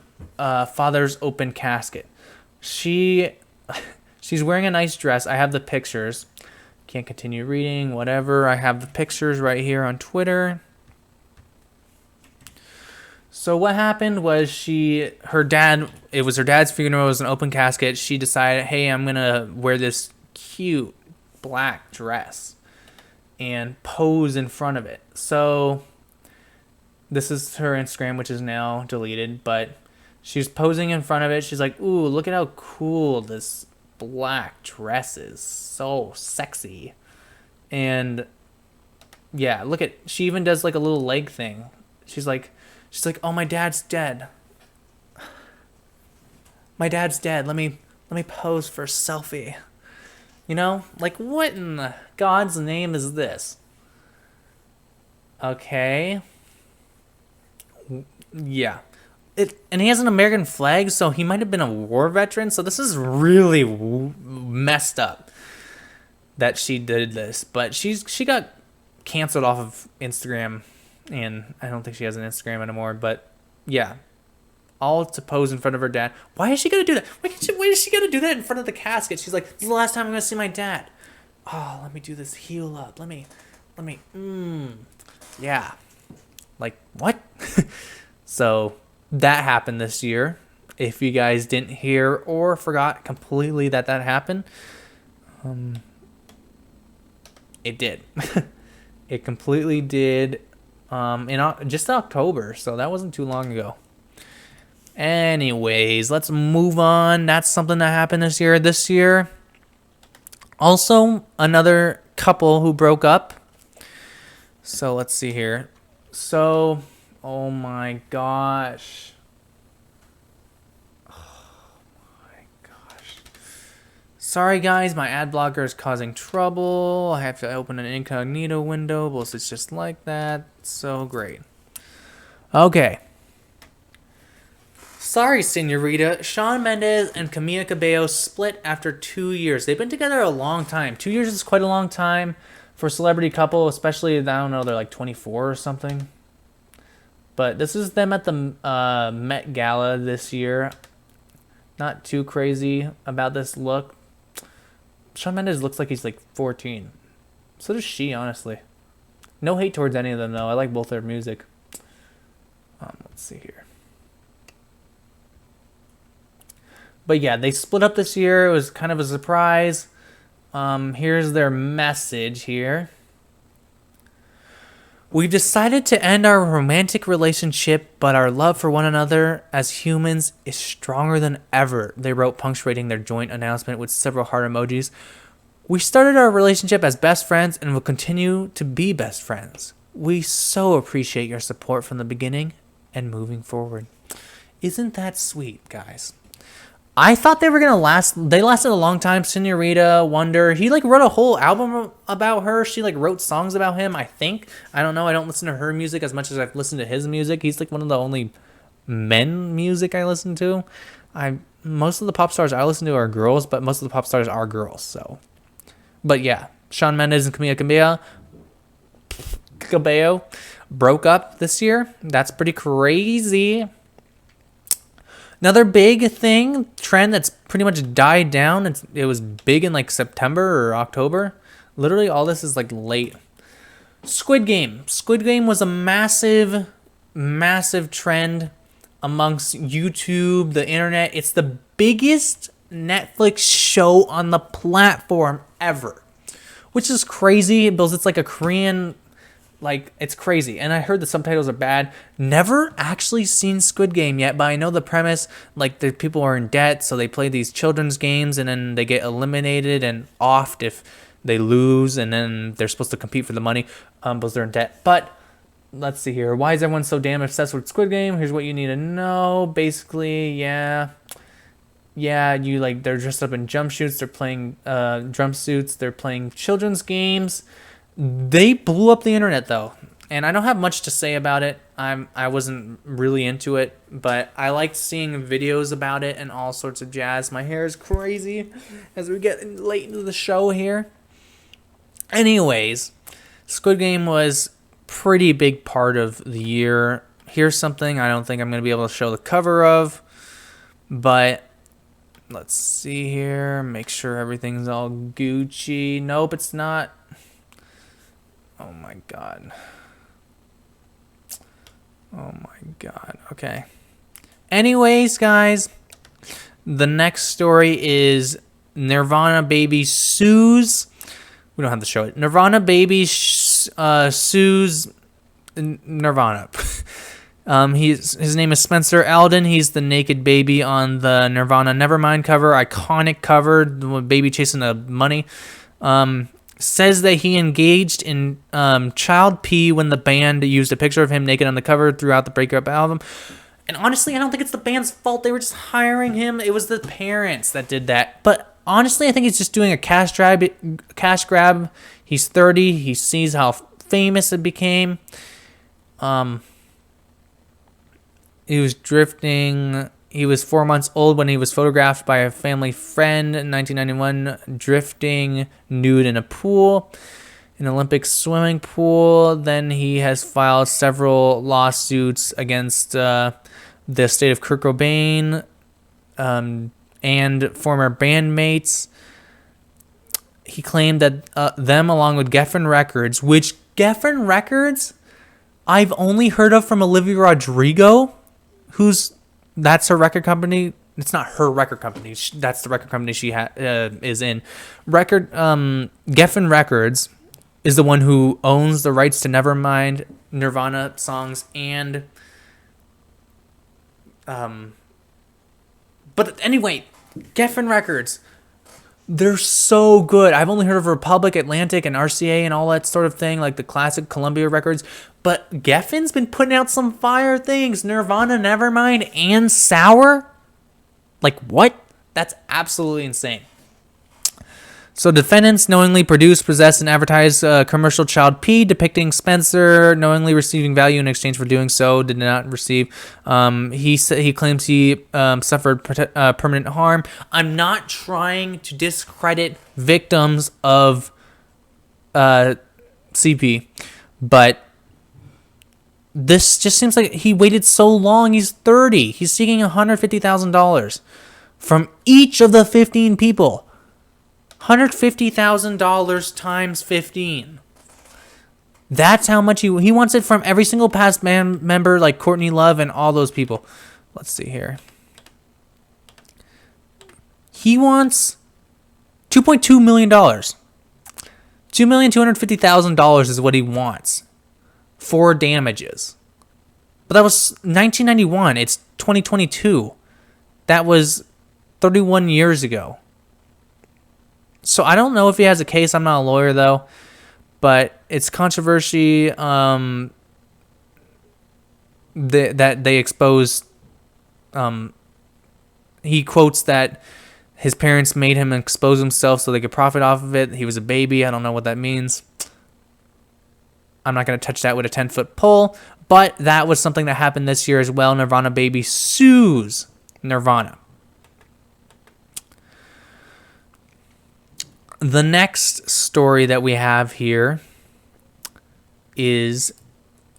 father's open casket. She's wearing a nice dress. I have the pictures. Can't continue reading, whatever. I have the pictures right here on Twitter. So what happened was it was her dad's funeral, it was an open casket. She decided, hey, I'm going to wear this cute black dress and pose in front of it. So this is her Instagram, which is now deleted, but she's posing in front of it. She's like, ooh, look at how cool this black dress is. So sexy. And yeah, she even does like a little leg thing. She's like, oh, my dad's dead. My dad's dead. Let me pose for a selfie. You know? Like, what in God's name is this? Okay. Yeah. And he has an American flag, so he might have been a war veteran. So this is really messed up that she did this. But she got canceled off of Instagram. And I don't think she has an Instagram anymore. But yeah, all to pose in front of her dad. Why is she gonna do that? Why is she gonna do that in front of the casket? She's like, this is the last time I'm gonna see my dad. Oh, let me do this heel up. Let me. Yeah. Like what? So that happened this year. If you guys didn't hear or forgot completely that happened, it did. It completely did. In just October, so that wasn't too long ago. Anyways, let's move on. That's something that happened this year. Also, another couple who broke up. So let's see here. So, oh my gosh. Sorry guys, my ad blocker is causing trouble. I have to open an incognito window, but it's just like that. So great. Okay. Sorry, senorita. Shawn Mendes and Camilla Cabello split after 2 years. They've been together a long time. 2 years is quite a long time for a celebrity couple, especially, I don't know, they're like 24 or something. But this is them at the Met Gala this year. Not too crazy about this look. Shawn Mendes looks like he's like 14. So does she, honestly. No hate towards any of them, though. I like both their music. Let's see here. But yeah, they split up this year. It was kind of a surprise. Here's their message here. We've decided to end our romantic relationship, but our love for one another as humans is stronger than ever, they wrote, punctuating their joint announcement with several heart emojis. We started our relationship as best friends and will continue to be best friends. We so appreciate your support from the beginning and moving forward. Isn't that sweet, guys? I thought they were going to last. They lasted a long time. Senorita, Wonder. He like wrote a whole album about her. She like wrote songs about him, I think. I don't know. I don't listen to her music as much as I've listened to his music. He's like one of the only men music I listen to. Most of the pop stars I listen to are girls, but most of the pop stars are girls. So, but yeah, Shawn Mendes and Camilla Cabello broke up this year. That's pretty crazy. Another big trend that's pretty much died down. It was big in like September or October. Literally all this is like late. Squid Game. Squid Game was a massive trend amongst YouTube, the internet. It's the biggest Netflix show on the platform ever, which is crazy because it's like a Korean Like, it's crazy. And I heard the subtitles are bad. Never actually seen Squid Game yet, but I know the premise. Like, the people are in debt, so they play these children's games, and then they get eliminated and offed if they lose, and then they're supposed to compete for the money because they're in debt. But let's see here. Why is everyone so damn obsessed with Squid Game? Here's what you need to know. Basically, yeah, you like they're dressed up in jumpsuits. They're playing jumpsuits. They're playing children's games. They blew up the internet though, and I don't have much to say about it. I wasn't really into it, but I liked seeing videos about it and all sorts of jazz. My hair is crazy as we get late into the show here. Anyways, Squid Game was pretty big part of the year. Here's something I don't think I'm going to be able to show the cover of, but let's see here. Make sure everything's all Gucci. Nope, it's not. Oh my god. Oh my god. Okay. Anyways, guys, the next story is Nirvana baby sues. We don't have to show it. Nirvana baby sues Nirvana. His name is Spencer Alden. He's the naked baby on the Nirvana Nevermind cover. Iconic cover. The baby chasing the money. Says that he engaged in child pee when the band used a picture of him naked on the cover throughout the breakup album. And honestly, I don't think it's the band's fault. They were just hiring him. It was the parents that did that. But honestly, I think he's just doing a cash grab. He's 30. He sees how famous it became. He was drifting. He was 4 months old when he was photographed by a family friend in 1991, drifting nude in a pool, an Olympic swimming pool. Then he has filed several lawsuits against the estate of Kurt Cobain and former bandmates. He claimed that them, along with Geffen Records, which Geffen Records I've only heard of from Olivia Rodrigo, that's her record company. It's not her record company. That's the record company she is in. Geffen Records is the one who owns the rights to Nevermind, Nirvana songs, and but anyway, Geffen Records. They're so good. I've only heard of Republic, Atlantic, and RCA and all that sort of thing, like the classic Columbia records. But Geffen's been putting out some fire things. Nirvana, Nevermind, and Sour? Like, what? That's absolutely insane. So defendants knowingly produced, possessed, and advertised commercial child pee depicting Spencer knowingly receiving value in exchange for doing so, did not receive. He claims he suffered permanent harm. I'm not trying to discredit victims of CP, but this just seems like he waited so long. He's 30. He's seeking $150,000 from each of the 15 people. $150,000 times 15. That's how much he wants it from every single past band member, like Courtney Love and all those people. Let's see here. He wants $2.2 million. $2,250,000 is what he wants for damages. But that was 1991. It's 2022. That was 31 years ago. So I don't know if he has a case. I'm not a lawyer, though. But it's controversy that they exposed. He quotes that his parents made him expose himself so they could profit off of it. He was a baby. I don't know what that means. I'm not going to touch that with a 10-foot pole. But that was something that happened this year as well. Nirvana baby sues Nirvana. The next story that we have here is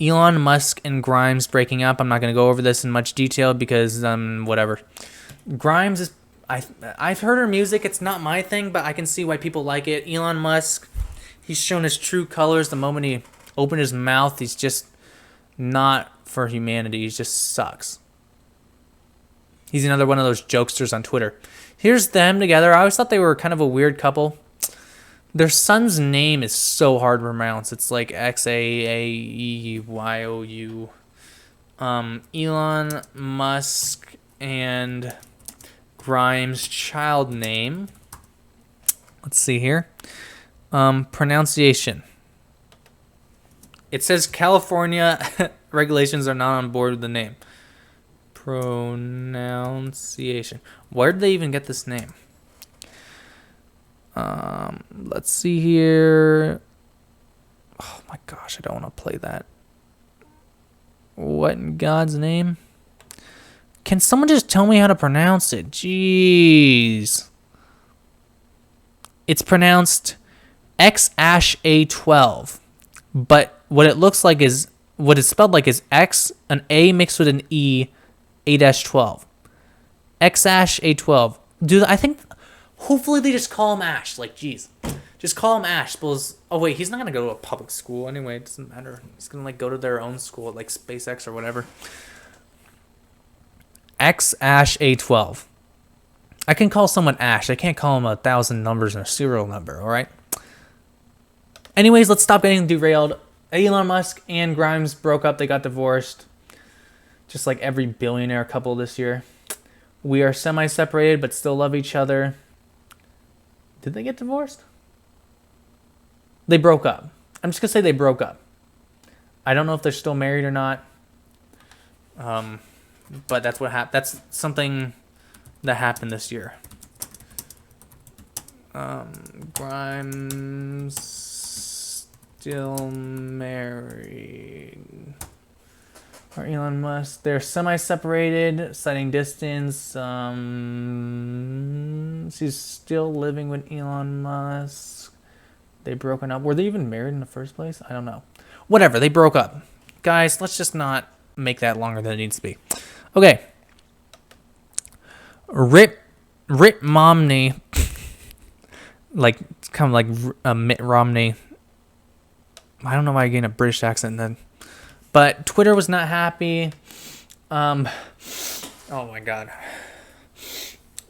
Elon Musk and Grimes breaking up. I'm not going to go over this in much detail because whatever. Grimes is I've heard her music. It's not my thing, but I can see why people like it. Elon Musk, he's shown his true colors the moment he opened his mouth. He's just not for humanity. He just sucks. He's another one of those jokesters on Twitter. Here's them together. I always thought they were kind of a weird couple. Their son's name is so hard to pronounce. It's like Xaaeyou. Elon Musk and Grimes' child name. Let's see here. Pronunciation. It says California regulations are not on board with the name. Pronunciation. Where did they even get this name? Let's see here. Oh my gosh, I don't want to play that. What in God's name? Can someone just tell me how to pronounce it? Jeez. It's pronounced Xaaey12. But what it looks like is, what it's spelled like is X, an A mixed with an E, A-12. Xaaey12. I think, hopefully they just call him Ash. Like, jeez. Just call him Ash. Suppose, oh wait, he's not going to go to a public school anyway. It doesn't matter. He's going to like go to their own school, like SpaceX or whatever. Xaaey12. I can call someone Ash. I can't call him 1,000 numbers and a serial number, all right? Anyways, let's stop getting derailed. Elon Musk and Grimes broke up. They got divorced. Just like every billionaire couple this year. We are semi-separated but still love each other. Did they get divorced? They broke up. I'm just going to say they broke up. I don't know if they're still married or not. But that's what happened. That's something that happened this year. Grimes still married. Or Elon Musk. They're semi-separated, citing distance. She's still living with Elon Musk. They broken up. Were they even married in the first place? I don't know. Whatever. They broke up. Guys, let's just not make that longer than it needs to be. Okay. Mitt Romney, like kind of like Mitt Romney. I don't know why I gained a British accent then, but Twitter was not happy. Oh my God,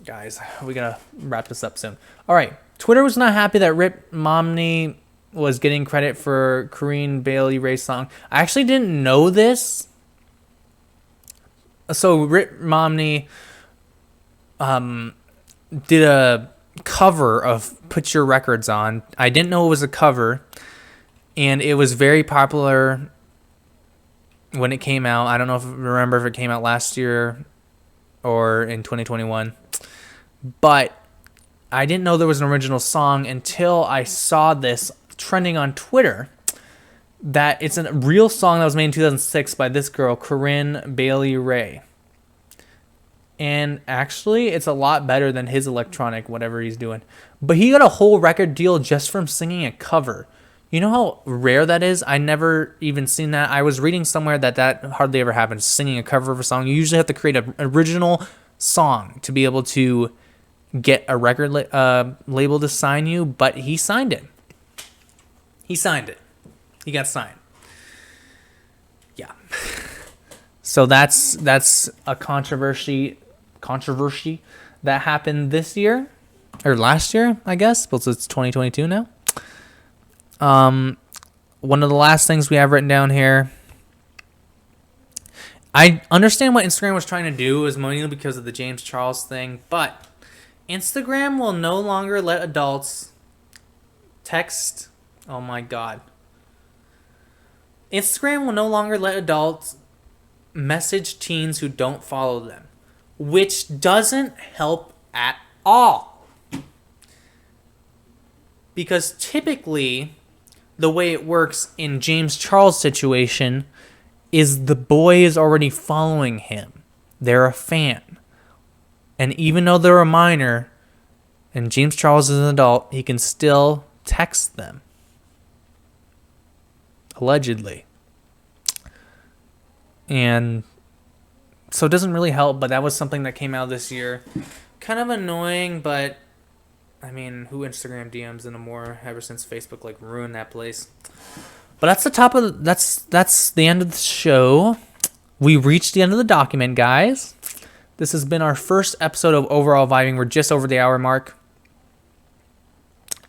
guys, we gotta wrap this up soon. All right, Twitter was not happy that Mitt Romney was getting credit for Corinne Bailey Rae's song. I actually didn't know this. So Mitt Romney did a cover of Put Your Records On. I didn't know it was a cover, and it was very popular when it came out. I don't know if remember if it came out last year or in 2021, but I didn't know there was an original song until I saw this trending on Twitter, that it's a real song that was made in 2006 by this girl, Corinne Bailey Rae. And actually, it's a lot better than his electronic, whatever he's doing. But he got a whole record deal just from singing a cover. You know how rare that is? I never even seen that. I was reading somewhere that hardly ever happens, singing a cover of a song. You usually have to create an original song to be able to get a record label to sign you. But he signed it. He signed it. He got signed. Yeah. So that's a controversy that happened this year or last year, I guess, because it's 2022 now. One of the last things we have written down here. I understand what Instagram was trying to do is mainly because of the James Charles thing, but Instagram will no longer let adults text. Oh my God. Instagram will no longer let adults message teens who don't follow them, which doesn't help at all. Because typically, the way it works in James Charles' situation is the boy is already following him. They're a fan. And even though they're a minor and James Charles is an adult, he can still text them. Allegedly. And so it doesn't really help, but that was something that came out this year. Kind of annoying, but I mean, who Instagram DMs anymore ever since Facebook like ruined that place. But that's the end of the show. We reached the end of the document, guys. This has been our first episode of Overall Vibing. We're just over the hour mark.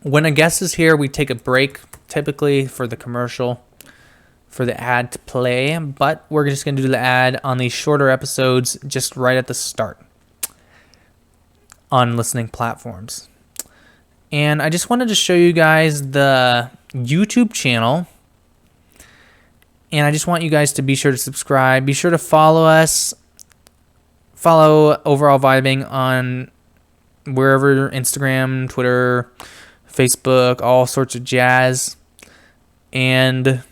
When a guest is here, we take a break, typically for the commercial, for the ad to play, but we're just going to do the ad on these shorter episodes just right at the start on listening platforms. And I just wanted to show you guys the YouTube channel. And I just want you guys to be sure to subscribe. Be sure to follow us. Follow Overall Vibing on wherever, Instagram, Twitter, Facebook, all sorts of jazz. And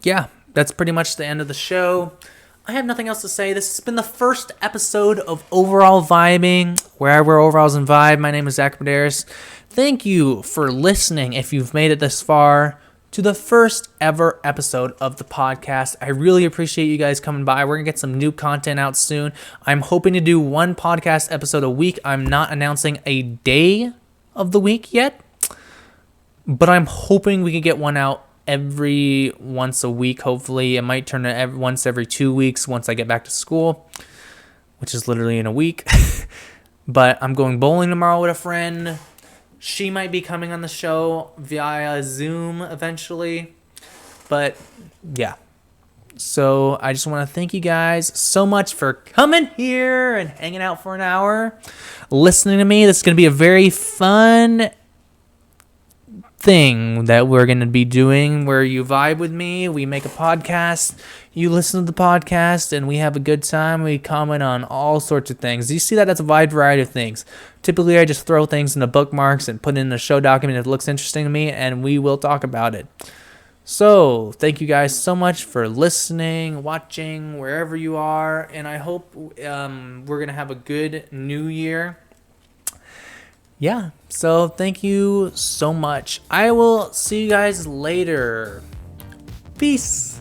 yeah, that's pretty much the end of the show. I have nothing else to say. This has been the first episode of Overall Vibing, where I wear overalls and vibe. My name is Zach Medeiros. Thank you for listening, if you've made it this far, to the first ever episode of the podcast. I really appreciate you guys coming by. We're going to get some new content out soon. I'm hoping to do one podcast episode a week. I'm not announcing a day of the week yet, but I'm hoping we can get one out every once a week. Hopefully it might turn to once every 2 weeks once I get back to school, which is literally in a week. But I'm going bowling tomorrow with a friend. She might be coming on the show via Zoom eventually. But yeah, so I just want to thank you guys so much for coming here and hanging out for an hour, listening to me. This is going to be a very fun thing that we're going to be doing, where you vibe with me, we make a podcast, you listen to the podcast, and we have a good time. We comment on all sorts of things. You see that? That's a wide variety of things. Typically I just throw things into bookmarks and put in a show document that looks interesting to me, and we will talk about it. So thank you guys so much for listening, watching, wherever you are, and I hope we're going to have a good new year. Yeah, so thank you so much. I will see you guys later. Peace.